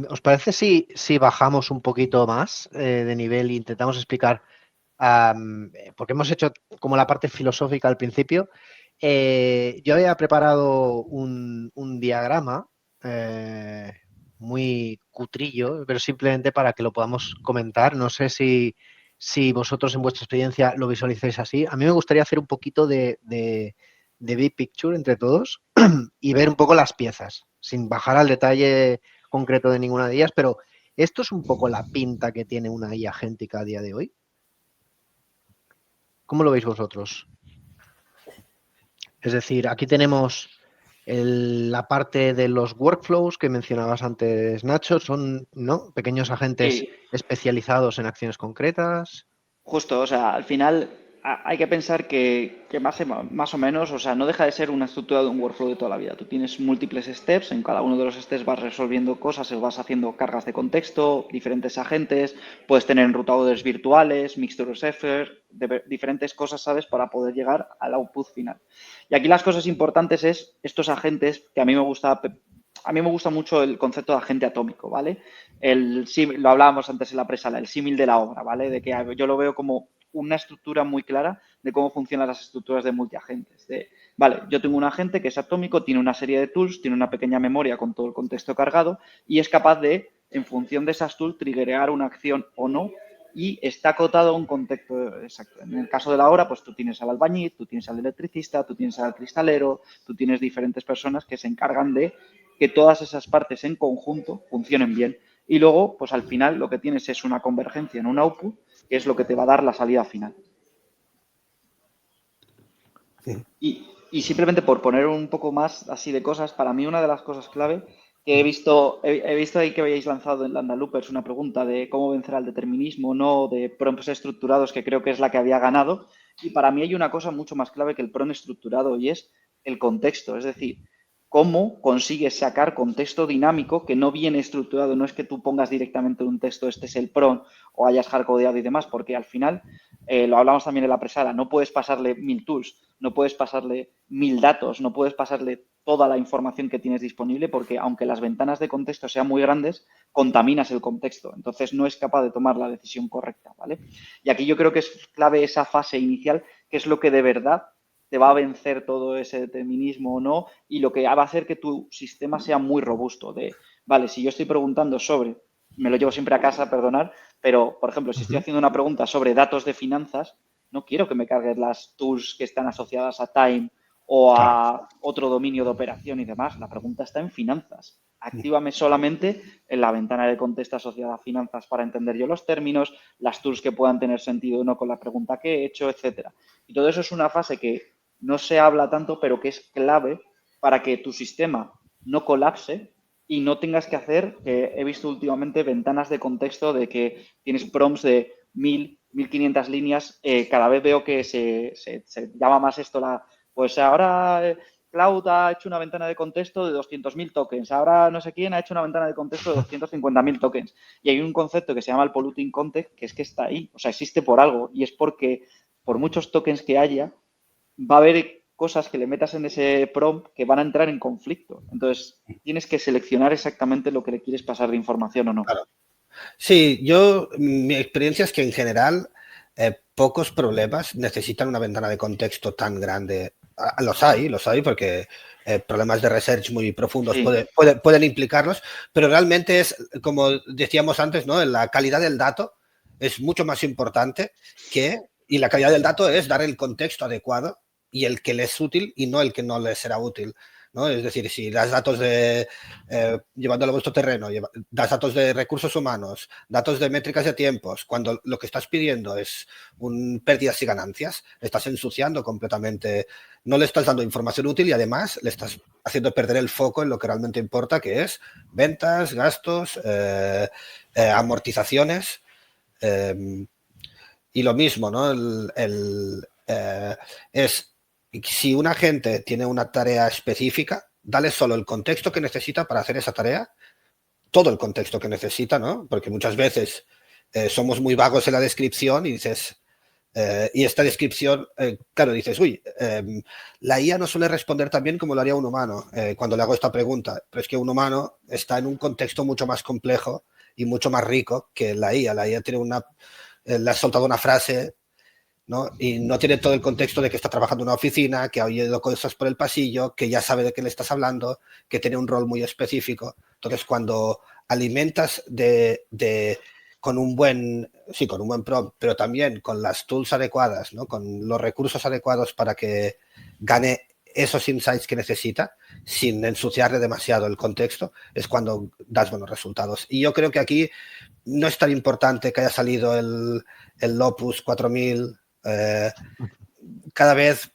B: ¿Os parece si bajamos un poquito más de nivel e intentamos explicar, porque hemos hecho como la parte filosófica al principio? Yo había preparado un diagrama muy cutrillo, pero simplemente para que lo podamos comentar. No sé si vosotros en vuestra experiencia lo visualizáis así. A mí me gustaría hacer un poquito de big picture entre todos y ver un poco las piezas, sin bajar al detalle concreto de ninguna de ellas, pero ¿esto es un poco la pinta que tiene una IA agéntica a día de hoy? ¿Cómo lo veis vosotros? Es decir, aquí tenemos la parte de los workflows que mencionabas antes, Nacho, son, ¿no?, pequeños agentes
C: Sí,
B: especializados en acciones concretas.
C: justo, o sea, al final hay que pensar que más o menos, o sea, no deja de ser una estructura de un workflow de toda la vida. Tú tienes múltiples steps, en cada uno de los steps vas resolviendo cosas, vas haciendo cargas de contexto, diferentes agentes, puedes tener enrutadores virtuales, mixture effort, diferentes cosas, ¿sabes?, para poder llegar al output final. Y aquí las cosas importantes es estos agentes, que a mí me gusta mucho el concepto de agente atómico, ¿vale? Lo hablábamos antes en la presala, el símil de la obra, ¿vale? De que yo lo veo como una estructura muy clara de cómo funcionan las estructuras de multiagentes. Vale, yo tengo un agente que es atómico, tiene una serie de tools, tiene una pequeña memoria con todo el contexto cargado y es capaz de, en función de esas tools, triggerear una acción o no y está acotado a un contexto exacto. En el caso de la obra, pues tú tienes al albañil, tú tienes al electricista, tú tienes al cristalero, tú tienes diferentes personas que se encargan de que todas esas partes en conjunto funcionen bien. Y luego, pues al final lo que tienes es una convergencia en un output, que es lo que te va a dar la salida final.
D: Sí.
C: Y simplemente por poner un poco más así de cosas, para mí una de las cosas clave que he visto ahí que habéis lanzado en Lambda Loopers una pregunta de cómo vencer al determinismo, no de prompts estructurados, que creo que es la que había ganado. Y para mí hay una cosa mucho más clave que el prompt estructurado y es el contexto. Es decir, cómo consigues sacar contexto dinámico que no viene estructurado. No es que tú pongas directamente un texto, este es el prompt, o hayas hardcodeado y demás, porque al final, lo hablamos también en la presala, no puedes pasarle 1000 tools, no puedes pasarle 1000 datos, no puedes pasarle toda la información que tienes disponible porque aunque las ventanas de contexto sean muy grandes, contaminas el contexto. Entonces no es capaz de tomar la decisión correcta, ¿vale? Y aquí yo creo que es clave esa fase inicial, que es lo que de verdad te va a vencer todo ese determinismo o no y lo que va a hacer que tu sistema sea muy robusto. Vale, si yo estoy preguntando sobre, me lo llevo siempre a casa, perdonar, pero por ejemplo, si estoy haciendo una pregunta sobre datos de finanzas, no quiero que me cargues las tools que están asociadas a Time o a otro dominio de operación y demás. La pregunta está en finanzas. Actívame solamente en la ventana de contexto asociada a finanzas para entender yo los términos, las tools que puedan tener sentido o no con la pregunta que he hecho, etcétera. Y todo eso es una fase que no se habla tanto, pero que es clave para que tu sistema no colapse y no tengas que hacer, he visto últimamente ventanas de contexto de que tienes prompts de 1000, 1500 líneas, cada vez veo que se llama más esto pues ahora Cloud ha hecho una ventana de contexto de 200.000 tokens, ahora no sé quién ha hecho una ventana de contexto de 250.000 tokens. Y hay un concepto que se llama el polluting context, que es que está ahí, o sea, existe por algo, y es porque por muchos tokens que haya, va a haber cosas que le metas en ese prompt que van a entrar en conflicto. Entonces, tienes que seleccionar exactamente lo que le quieres pasar de información o no.
D: Claro. Sí, mi experiencia es que en general pocos problemas necesitan una ventana de contexto tan grande. Los hay, porque problemas de research muy profundos
C: Sí.
D: pueden implicarlos, pero realmente es, como decíamos antes, ¿no? La calidad del dato es mucho más importante y la calidad del dato es dar el contexto adecuado y el que le es útil y no el que no le será útil, ¿no? Es decir, si das datos llevándolo a vuestro terreno, das datos de recursos humanos, datos de métricas de tiempos, cuando lo que estás pidiendo es pérdidas y ganancias, le estás ensuciando completamente, no le estás dando información útil y además le estás haciendo perder el foco en lo que realmente importa, que es ventas, gastos, amortizaciones. Y lo mismo, ¿no? Si un agente tiene una tarea específica, dale solo el contexto que necesita para hacer esa tarea, todo el contexto que necesita, ¿no? Porque muchas veces somos muy vagos en la descripción y dices, y esta descripción, claro, dices, uy, la IA no suele responder tan bien como lo haría un humano cuando le hago esta pregunta, pero es que un humano está en un contexto mucho más complejo y mucho más rico que la IA. La IA tiene le has soltado una frase, ¿no? Y no tiene todo el contexto de que está trabajando en una oficina, que ha oído cosas por el pasillo, que ya sabe de qué le estás hablando, que tiene un rol muy específico. Entonces, cuando alimentas con un buen prompt, pero también con las tools adecuadas, ¿no? Con los recursos adecuados para que gane esos insights que necesita, sin ensuciarle demasiado el contexto, es cuando das buenos resultados. Y yo creo que aquí no es tan importante que haya salido el Opus 4000. Cada vez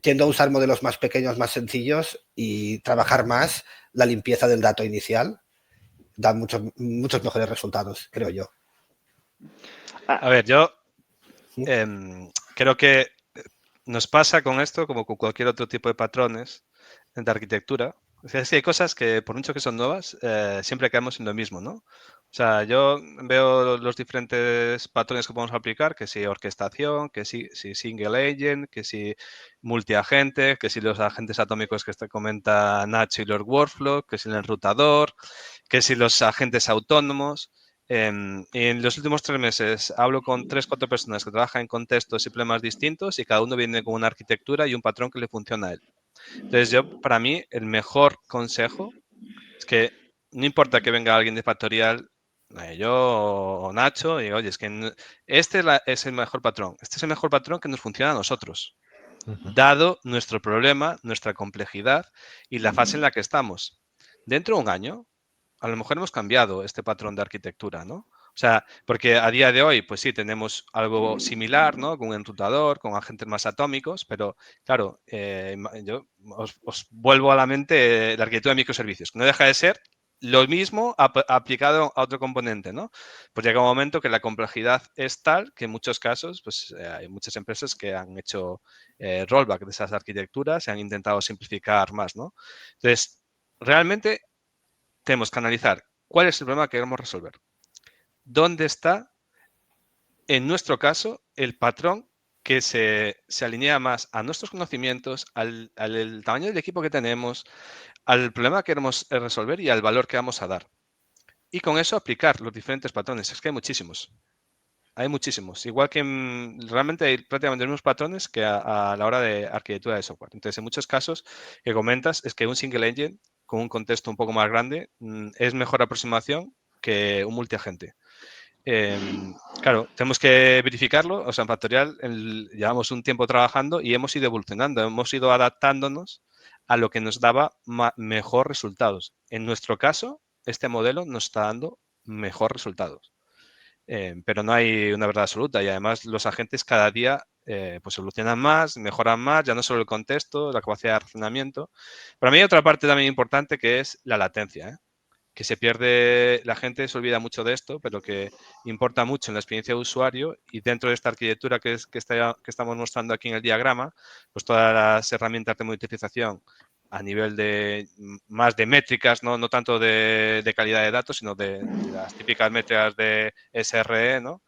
D: tiendo a usar modelos más pequeños, más sencillos y trabajar más la limpieza del dato inicial. Da muchos mejores resultados, creo yo.
A: A ver, yo creo que nos pasa con esto como con cualquier otro tipo de patrones de arquitectura. O sea, es que hay cosas que, por mucho que son nuevas, siempre caemos en lo mismo, ¿no? O sea, yo veo los diferentes patrones que podemos aplicar, que si orquestación, que si single agent, que si multiagente, que si los agentes atómicos que te comenta Nacho y los workflows, que si el enrutador, que si los agentes autónomos. En los últimos 3 meses hablo con 3-4 personas que trabajan en contextos y problemas distintos y cada uno viene con una arquitectura y un patrón que le funciona a él. Entonces, para mí, el mejor consejo es que no importa que venga alguien de Factorial, yo o Nacho, y oye, es que este es el mejor patrón. Este es el mejor patrón que nos funciona a nosotros, dado nuestro problema, nuestra complejidad y la fase en la que estamos. Dentro de un año, a lo mejor hemos cambiado este patrón de arquitectura, ¿no? O sea, porque a día de hoy, pues sí, tenemos algo similar, ¿no? Con un enrutador, con agentes más atómicos, pero claro, yo os vuelvo a la mente la arquitectura de microservicios, que no deja de ser lo mismo aplicado a otro componente, ¿no? Pues llega un momento que la complejidad es tal que en muchos casos, pues hay muchas empresas que han hecho rollback de esas arquitecturas, se han intentado simplificar más, ¿no? Entonces, realmente tenemos que analizar cuál es el problema que queremos resolver. ¿Dónde está, en nuestro caso, el patrón que se alinea más a nuestros conocimientos, al tamaño del equipo que tenemos, al problema que queremos resolver y al valor que vamos a dar? Y con eso aplicar los diferentes patrones. Es que hay muchísimos. Hay muchísimos. Igual que realmente hay prácticamente los mismos patrones que a la hora de arquitectura de software. Entonces, en muchos casos que comentas es que un single engine con un contexto un poco más grande es mejor aproximación que un multiagente. Claro, tenemos que verificarlo. O sea, en Factorial llevamos un tiempo trabajando y hemos ido evolucionando, hemos ido adaptándonos a lo que nos daba mejor resultados. En nuestro caso, este modelo nos está dando mejor resultados. Pero no hay una verdad absoluta y además los agentes cada día pues evolucionan más, mejoran más, ya no solo el contexto, la capacidad de razonamiento. Para mí hay otra parte también importante que es la latencia, que se pierde, la gente se olvida mucho de esto, pero que importa mucho en la experiencia de usuario, y dentro de esta arquitectura que estamos mostrando aquí en el diagrama, pues todas las herramientas de monitorización a nivel de más de métricas, no tanto de calidad de datos, sino de las típicas métricas de SRE, ¿no?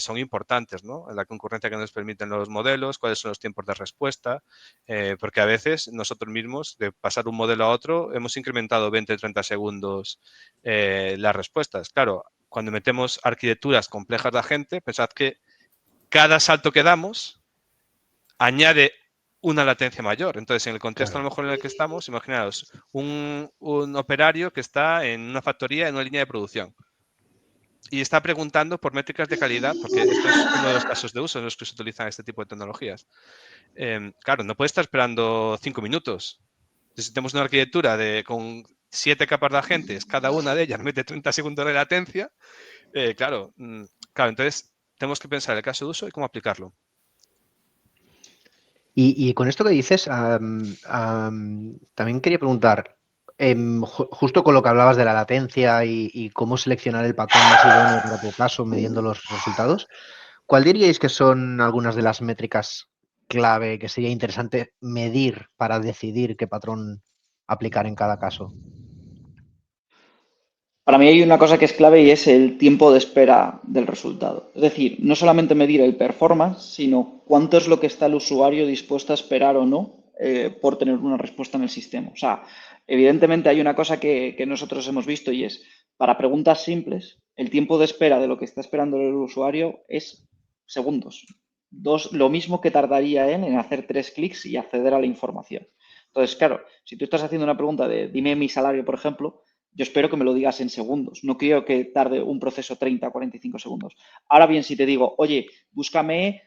A: Son importantes, ¿no? La concurrencia que nos permiten los modelos, cuáles son los tiempos de respuesta, porque a veces nosotros mismos, de pasar un modelo a otro, hemos incrementado 20-30 segundos las respuestas. Claro, cuando metemos arquitecturas complejas de agente, pensad que cada salto que damos añade una latencia mayor. Entonces, en el contexto a lo mejor en el que estamos, imaginaos un operario que está en una factoría, en una línea de producción, y está preguntando por métricas de calidad, porque esto es uno de los casos de uso en los que se utilizan este tipo de tecnologías. Claro, no puede estar esperando 5 minutos. Si tenemos una arquitectura con 7 capas de agentes, cada una de ellas mete 30 segundos de latencia, claro, entonces tenemos que pensar el caso de uso y cómo aplicarlo.
B: Y con esto que dices, también quería preguntar, justo con lo que hablabas de la latencia y cómo seleccionar el patrón más idóneo para tu caso, midiendo los resultados, ¿cuál diríais que son algunas de las métricas clave que sería interesante medir para decidir qué patrón aplicar en cada caso?
C: Para mí hay una cosa que es clave y es el tiempo de espera del resultado. Es decir, no solamente medir el performance, sino cuánto es lo que está el usuario dispuesto a esperar o no por tener una respuesta en el sistema. O sea, evidentemente hay una cosa que nosotros hemos visto y es, para preguntas simples, el tiempo de espera de lo que está esperando el usuario es segundos. Lo mismo que tardaría él en hacer 3 clics y acceder a la información. Entonces, claro, si tú estás haciendo una pregunta de dime mi salario, por ejemplo, yo espero que me lo digas en segundos. No quiero que tarde un proceso 30 o 45 segundos. Ahora bien, si te digo, oye, búscame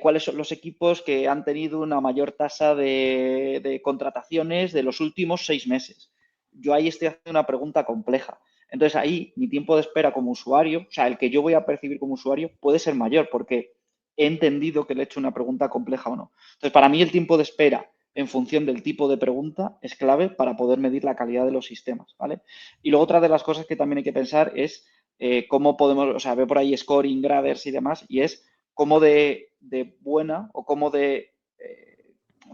C: cuáles son los equipos que han tenido una mayor tasa de contrataciones de los últimos 6 meses. Yo ahí estoy haciendo una pregunta compleja. Entonces ahí mi tiempo de espera como usuario, o sea, el que yo voy a percibir como usuario puede ser mayor porque he entendido que le he hecho una pregunta compleja o no. Entonces, para mí el tiempo de espera en función del tipo de pregunta es clave para poder medir la calidad de los sistemas, ¿vale? Y luego otra de las cosas que también hay que pensar es cómo podemos, o sea, veo por ahí scoring, graders y demás, y es cómo de buena o cómo de,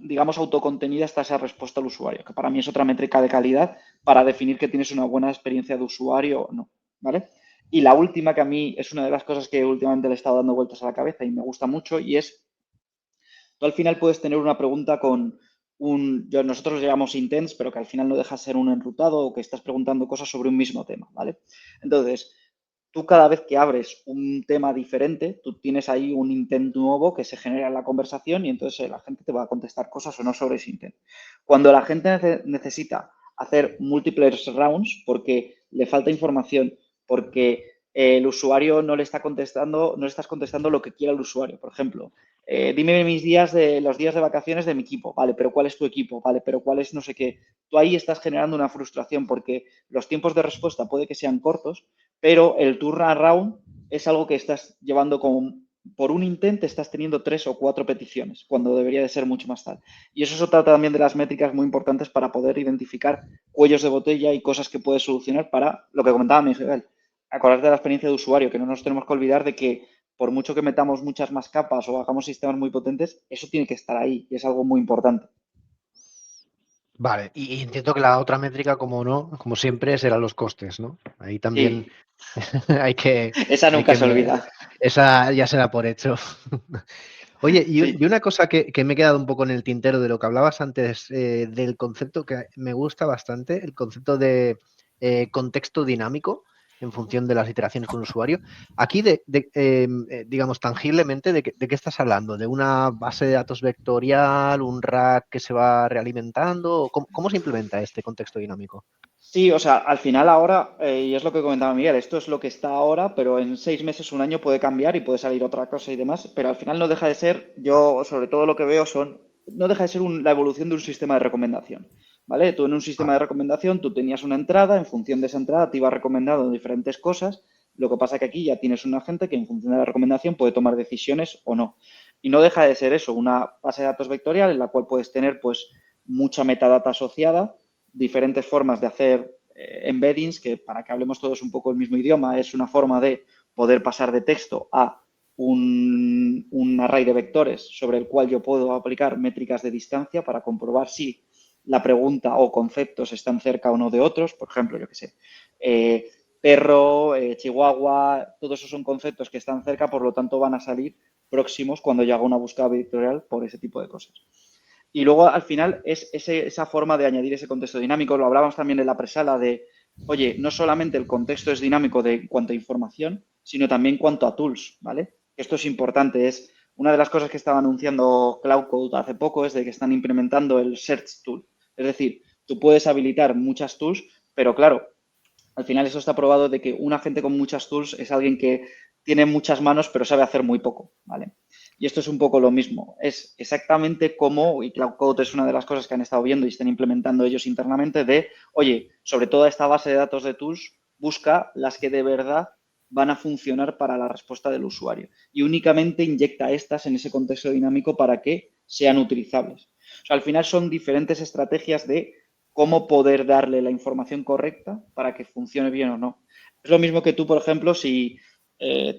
C: digamos, autocontenida está esa respuesta al usuario, que para mí es otra métrica de calidad para definir que tienes una buena experiencia de usuario o no, ¿vale? Y la última, que a mí es una de las cosas que últimamente le he estado dando vueltas a la cabeza y me gusta mucho, y es, tú al final puedes tener una pregunta con nosotros lo llamamos intents, pero que al final no deja de ser un enrutado o que estás preguntando cosas sobre un mismo tema, ¿vale? Entonces, tú cada vez que abres un tema diferente, tú tienes ahí un intent nuevo que se genera en la conversación y entonces la gente te va a contestar cosas o no sobre ese intent. Cuando la gente necesita hacer múltiples rounds porque le falta información, porque el usuario no le está contestando, no le estás contestando lo que quiera el usuario. Por ejemplo, dime los días de vacaciones de mi equipo, vale, pero ¿cuál es tu equipo? Vale, pero ¿cuál es no sé qué? Tú ahí estás generando una frustración porque los tiempos de respuesta puede que sean cortos, pero el turnaround es algo que estás llevando por un intento, estás teniendo 3 o 4 peticiones, cuando debería de ser mucho más tal. Y eso es otra también de las métricas muy importantes para poder identificar cuellos de botella y cosas que puedes solucionar para lo que comentaba Miguel. Acordarte de la experiencia de usuario, que no nos tenemos que olvidar de que por mucho que metamos muchas más capas o hagamos sistemas muy potentes, eso tiene que estar ahí y es algo muy importante.
B: Vale, y entiendo que la otra métrica, como no, como siempre, serán los costes, ¿no? Ahí también
C: Sí.
B: hay que...
C: Esa nunca se olvida.
B: Esa ya se da por hecho. Oye,
C: Sí.
B: y una cosa que me he quedado un poco en el tintero de lo que hablabas antes del concepto que me gusta bastante, el concepto de contexto dinámico en función de las iteraciones con el usuario. Aquí, digamos, tangiblemente, ¿de qué estás hablando? ¿De una base de datos vectorial, un rack que se va realimentando? ¿Cómo se implementa este contexto dinámico?
C: Sí, o sea, al final ahora, y es lo que comentaba Miguel, esto es lo que está ahora, pero en 6 meses, un año puede cambiar y puede salir otra cosa y demás, pero al final no deja de ser, yo sobre todo lo que veo no deja de ser la evolución de un sistema de recomendación, ¿vale? Tú en un sistema de recomendación, tú tenías una entrada, en función de esa entrada te iba recomendando diferentes cosas, lo que pasa que aquí ya tienes una gente que en función de la recomendación puede tomar decisiones o no. Y no deja de ser eso, una base de datos vectorial en la cual puedes tener pues mucha metadata asociada, diferentes formas de hacer embeddings, que para que hablemos todos un poco el mismo idioma, es una forma de poder pasar de texto a un array de vectores sobre el cual yo puedo aplicar métricas de distancia para comprobar si la pregunta o conceptos están cerca o no de otros. Por ejemplo, yo qué sé, perro, chihuahua, todos esos son conceptos que están cerca, por lo tanto van a salir próximos cuando yo haga una búsqueda vectorial por ese tipo de cosas. Y luego, al final, es esa forma de añadir ese contexto dinámico. Lo hablábamos también en la presala de, oye, no solamente el contexto es dinámico de cuanto a información, sino también cuanto a tools, ¿vale? Esto es importante. Es una de las cosas que estaba anunciando Cloud Code hace poco, es de que están implementando el Search Tool. Es decir, tú puedes habilitar muchas tools, pero claro, al final eso está probado de que un agente con muchas tools es alguien que tiene muchas manos, pero sabe hacer muy poco, ¿vale? Y esto es un poco lo mismo. Es exactamente como, y Cloud Code es una de las cosas que han estado viendo y están implementando ellos internamente, de, oye, sobre toda esta base de datos de tools, busca las que de verdad van a funcionar para la respuesta del usuario. Y únicamente inyecta estas en ese contexto dinámico para que sean utilizables. O sea, al final son diferentes estrategias de cómo poder darle la información correcta para que funcione bien o no. Es lo mismo que tú, por ejemplo, si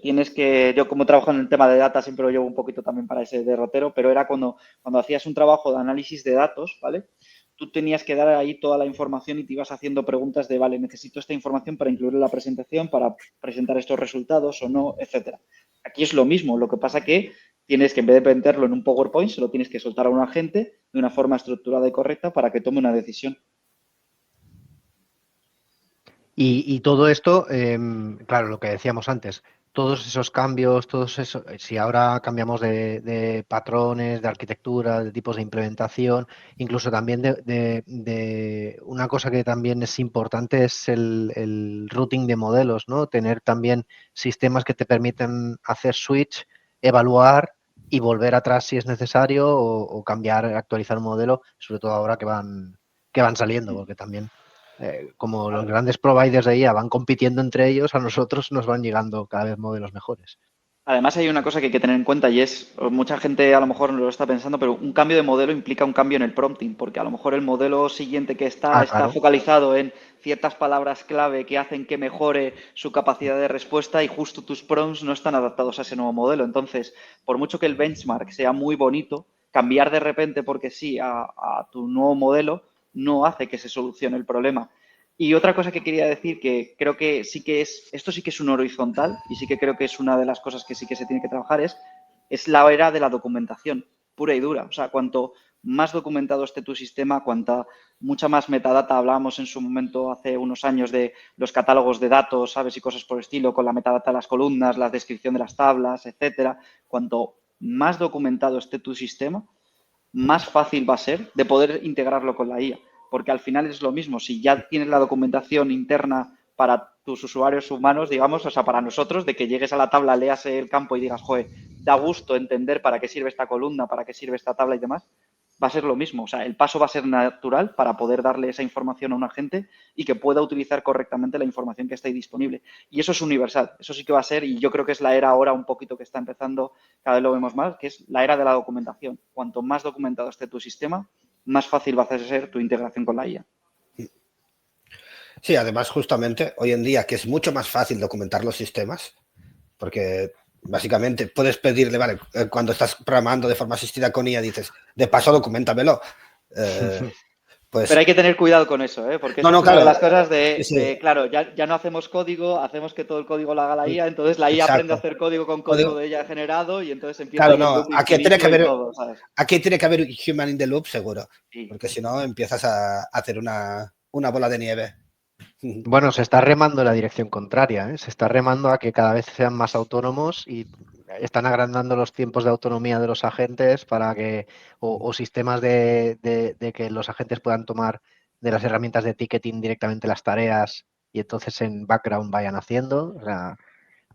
C: tienes que, yo como trabajo en el tema de data siempre lo llevo un poquito también para ese derrotero, pero era cuando hacías un trabajo de análisis de datos, ¿vale? Tú tenías que dar ahí toda la información y te ibas haciendo preguntas de, vale, necesito esta información para incluir en la presentación, para presentar estos resultados o no, etcétera. Aquí es lo mismo, lo que pasa que tienes que, en vez de meterlo en un PowerPoint, se lo tienes que soltar a un agente de una forma estructurada y correcta para que tome una decisión.
B: Y todo esto, claro, lo que decíamos antes, todos esos cambios, todos esos, si ahora cambiamos de patrones, de arquitectura, de tipos de implementación, incluso también de una cosa que también es importante es el routing de modelos, ¿no? Tener también sistemas que te permiten hacer switch, evaluar y volver atrás si es necesario o cambiar, actualizar un modelo, sobre todo ahora que van saliendo, porque también como los grandes providers de IA van compitiendo entre ellos, a nosotros nos van llegando cada vez modelos mejores.
C: Además, hay una cosa que hay que tener en cuenta y es, mucha gente a lo mejor no lo está pensando, pero un cambio de modelo implica un cambio en el prompting, porque a lo mejor el modelo siguiente que está
B: Claro.
C: focalizado en ciertas palabras clave que hacen que mejore su capacidad de respuesta y justo tus prompts no están adaptados a ese nuevo modelo. Entonces, por mucho que el benchmark sea muy bonito, cambiar de repente porque sí a tu nuevo modelo no hace que se solucione el problema. Y otra cosa que quería decir, que creo que sí que esto sí que es un horizontal y sí que creo que es una de las cosas que sí que se tiene que trabajar, es la era de la documentación, pura y dura. O sea, cuanto más documentado esté tu sistema, mucha más metadata, hablábamos en su momento hace unos años de los catálogos de datos, ¿sabes? Y cosas por el estilo, con la metadata de las columnas, la descripción de las tablas, etcétera. Cuanto más documentado esté tu sistema, más fácil va a ser de poder integrarlo con la IA, porque al final es lo mismo, si ya tienes la documentación interna para tus usuarios humanos, digamos, o sea, para nosotros, de que llegues a la tabla, leas el campo y digas, joder, da gusto entender para qué sirve esta columna, para qué sirve esta tabla y demás, va a ser lo mismo, o sea, el paso va a ser natural para poder darle esa información a un agente y que pueda utilizar correctamente la información que está ahí disponible. Y eso es universal, eso sí que va a ser, y yo creo que es la era ahora un poquito que está empezando, cada vez lo vemos más, que es la era de la documentación. Cuanto más documentado esté tu sistema, más fácil va a ser tu integración con la IA.
D: Sí, además, justamente hoy en día, que es mucho más fácil documentar los sistemas, porque básicamente puedes pedirle, vale, cuando estás programando de forma asistida con IA, dices, de paso, documentamelo. Pues,
C: pero hay que tener cuidado con eso, porque es
D: no,
C: una
D: claro,
C: de las cosas de,
D: sí.
C: claro, ya no hacemos código, hacemos que todo el código lo haga la IA, entonces la IA aprende a hacer código con código de ella generado y entonces empieza
D: claro,
C: ahí el
D: no,
C: loop infinito y todo, ¿sabes?
D: Aquí tiene que haber human in the loop, seguro,
C: Sí.
D: porque si no empiezas a hacer una bola de nieve.
B: Bueno, se está remando en la dirección contraria, ¿eh? Se está remando a que cada vez sean más autónomos y están agrandando los tiempos de autonomía de los agentes para que, o sistemas de que los agentes puedan tomar de las herramientas de ticketing directamente las tareas y entonces en background vayan haciendo. O sea,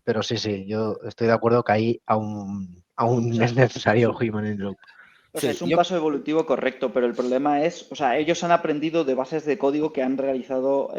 B: pero sí, yo estoy de acuerdo que ahí aún es necesario el human in the loop.
C: O sea,
D: Sí,
C: es un paso evolutivo correcto, pero el problema es, o sea, ellos han aprendido de bases de código que han realizado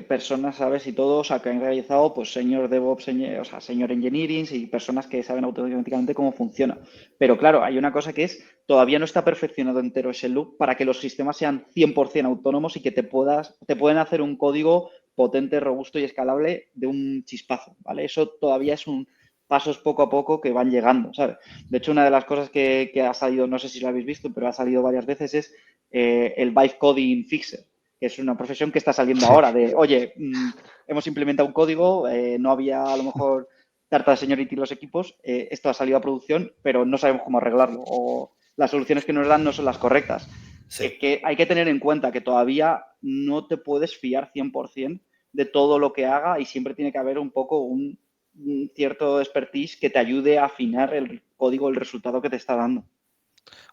C: personas, ¿sabes? Y todo, o sea, que han realizado, pues, señor DevOps, o sea, señor Engineering y personas que saben automáticamente cómo funciona. Pero claro, hay una cosa que es, todavía no está perfeccionado entero ese loop para que los sistemas sean 100% autónomos y que te pueden hacer un código potente, robusto y escalable de un chispazo, ¿vale? Eso todavía es un pasos poco a poco que van llegando, ¿sabes? De hecho, una de las cosas que ha salido, no sé si lo habéis visto, pero ha salido varias veces, es el Vibe Coding Fixer, que es una profesión que está saliendo ahora de, oye, hemos implementado un código, no había a lo mejor tarta de seniority en los equipos, esto ha salido a producción, pero no sabemos cómo arreglarlo, o las soluciones que nos dan no son las correctas.
D: sí.
C: Que hay que tener en cuenta que todavía no te puedes fiar 100% de todo lo que haga y siempre tiene que haber un poco un cierto expertise que te ayude a afinar el código, el resultado que te está dando.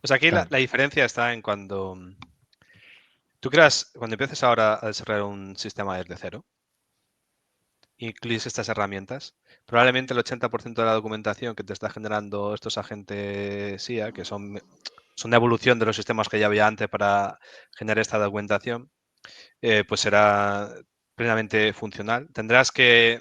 A: O sea, aquí
B: Claro.
A: la diferencia está en cuando tú creas, cuando empieces ahora a desarrollar un sistema desde cero, incluyes estas herramientas, probablemente el 80% de la documentación que te está generando estos agentes SIA, que son de evolución de los sistemas que ya había antes para generar esta documentación, pues será plenamente funcional. Tendrás que,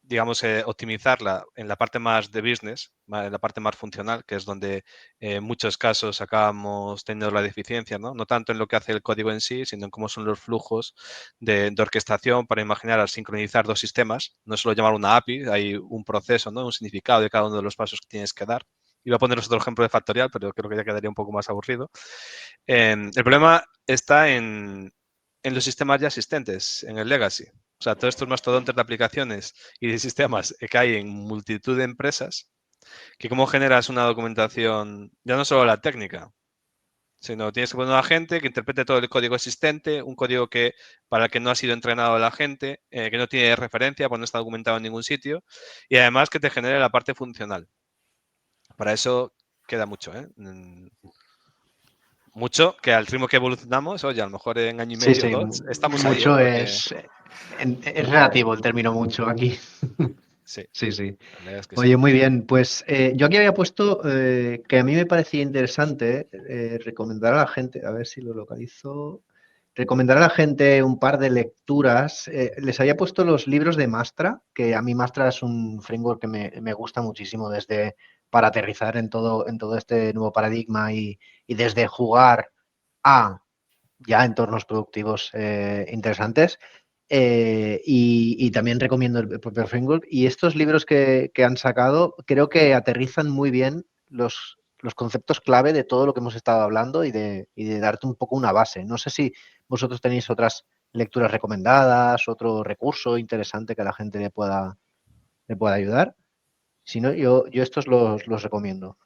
A: digamos, optimizarla en la parte más de business, en la parte más funcional, que es donde en muchos casos acabamos teniendo la deficiencia, ¿no? No tanto en lo que hace el código en sí, sino en cómo son los flujos de orquestación para imaginar al sincronizar dos sistemas. No es solo llamar una API, hay un proceso, ¿no? Un significado de cada uno de los pasos que tienes que dar. Iba a poneros otro ejemplo de factorial, pero creo que ya quedaría un poco más aburrido. El problema está en los sistemas ya existentes, en el legacy. O sea, todos estos mastodontes de aplicaciones y de sistemas que hay en multitud de empresas, que cómo generas una documentación, ya no solo la técnica, sino tienes que poner a una gente que interprete todo el código existente, un código que para el que no ha sido entrenado la gente, que no tiene referencia, pues no está documentado en ningún sitio, y además que te genere la parte funcional. Para eso queda mucho, ¿eh? Mucho, que al ritmo que evolucionamos, oye, a lo mejor en año y
B: Sí,
A: medio o
B: sí,
A: dos, estamos ahí,
B: mucho
A: porque
B: es relativo el término mucho aquí.
A: sí,
B: Sí, sí.
A: la verdad es que sí.
B: Oye, muy bien. Pues yo aquí había puesto que a mí me parecía interesante recomendar a la gente, a ver si lo localizo, recomendar a la gente un par de lecturas. Les había puesto los libros de Mastra, que a mí Mastra es un framework que me gusta muchísimo desde para aterrizar en todo este nuevo paradigma y desde jugar a ya entornos productivos interesantes. Y también recomiendo el propio framework. Y estos libros que han sacado creo que aterrizan muy bien los conceptos clave de todo lo que hemos estado hablando y de darte un poco una base. No sé si vosotros tenéis otras lecturas recomendadas, otro recurso interesante que a la gente le pueda ayudar. Si no, yo estos los recomiendo.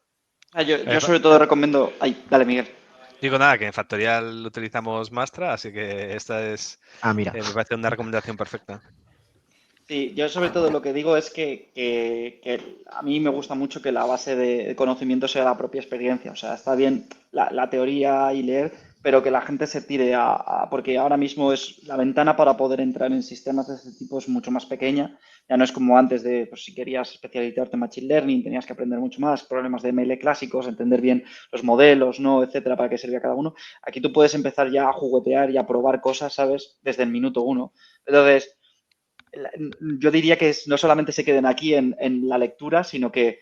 C: Yo sobre todo recomiendo... Ay, dale, Miguel.
A: Digo nada, que en Factorial utilizamos Mastra, así que esta es,
B: Ah, mira.
A: me parece una recomendación perfecta.
C: Sí, yo sobre todo lo que digo es que a mí me gusta mucho que la base de conocimiento sea la propia experiencia. O sea, está bien la teoría y leer, pero que la gente se tire porque ahora mismo es la ventana para poder entrar en sistemas de este tipo es mucho más pequeña. Ya no es como antes de, pues si querías especializarte en Machine Learning, tenías que aprender mucho más, problemas de ML clásicos, entender bien los modelos, ¿no? Etcétera, para qué servía cada uno. Aquí tú puedes empezar ya a juguetear y a probar cosas, ¿sabes? Desde el minuto uno. Entonces, yo diría que no solamente se queden aquí en la lectura, sino que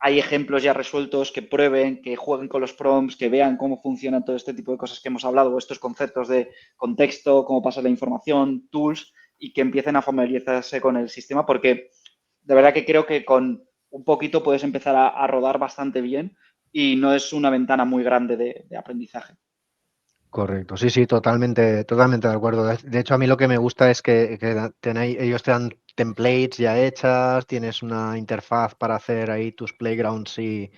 C: hay ejemplos ya resueltos que prueben, que jueguen con los prompts, que vean cómo funcionan todo este tipo de cosas que hemos hablado, o estos conceptos de contexto, cómo pasa la información, tools, y que empiecen a familiarizarse con el sistema, porque de verdad que creo que con un poquito puedes empezar a rodar bastante bien y no es una ventana muy grande de aprendizaje.
B: Correcto, sí, sí, totalmente, totalmente de acuerdo. De hecho, a mí lo que me gusta es que ellos te dan templates ya hechas, tienes una interfaz para hacer ahí tus playgrounds y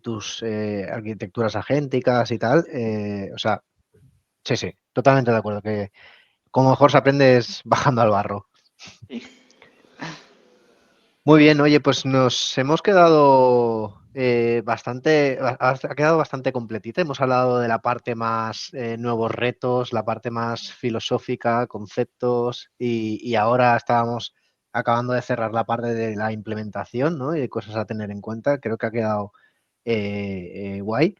B: tus arquitecturas agénticas y tal. O sea, sí, sí, totalmente de acuerdo, que como mejor se aprende es bajando al barro.
C: Sí.
B: Muy bien, oye, pues nos hemos quedado ha quedado bastante completita. Hemos hablado de la parte más nuevos retos, la parte más filosófica, conceptos, y ahora estábamos acabando de cerrar la parte de la implementación, ¿no? Y de cosas a tener en cuenta. Creo que ha quedado guay.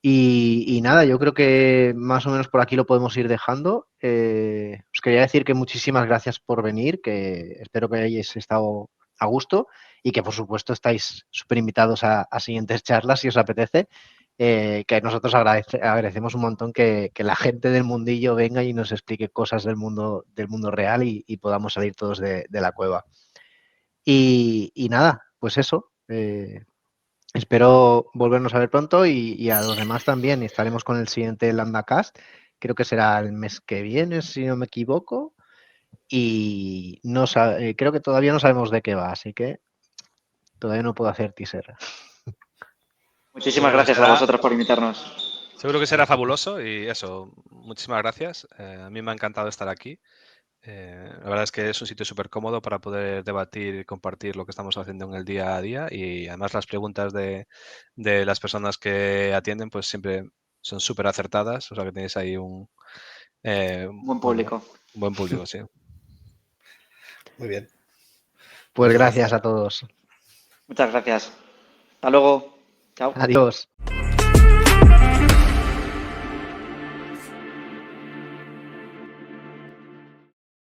B: Y nada, yo creo que más o menos por aquí lo podemos ir dejando. Os quería decir que muchísimas gracias por venir, que espero que hayáis estado a gusto y que por supuesto estáis súper invitados a siguientes charlas si os apetece. Que nosotros agradecemos un montón que la gente del mundillo venga y nos explique cosas del mundo real y podamos salir todos de la cueva. Y nada, pues eso. Espero volvernos a ver pronto y a los demás también. Estaremos con el siguiente LambdaCast. Creo que será el mes que viene, si no me equivoco. Y no creo que todavía no sabemos de qué va, así que todavía no puedo hacer teaser.
C: Muchísimas gracias a vosotros por invitarnos.
A: Seguro que será fabuloso y eso, muchísimas gracias. A mí me ha encantado estar aquí. La verdad es que es un sitio súper cómodo para poder debatir y compartir lo que estamos haciendo en el día a día y además las preguntas de las personas que atienden pues siempre son súper acertadas, o sea que tenéis ahí un
C: Buen público.
A: buen público, sí.
D: Muy bien.
B: Pues gracias a todos.
C: Muchas gracias. Hasta luego. Chao.
B: Adiós.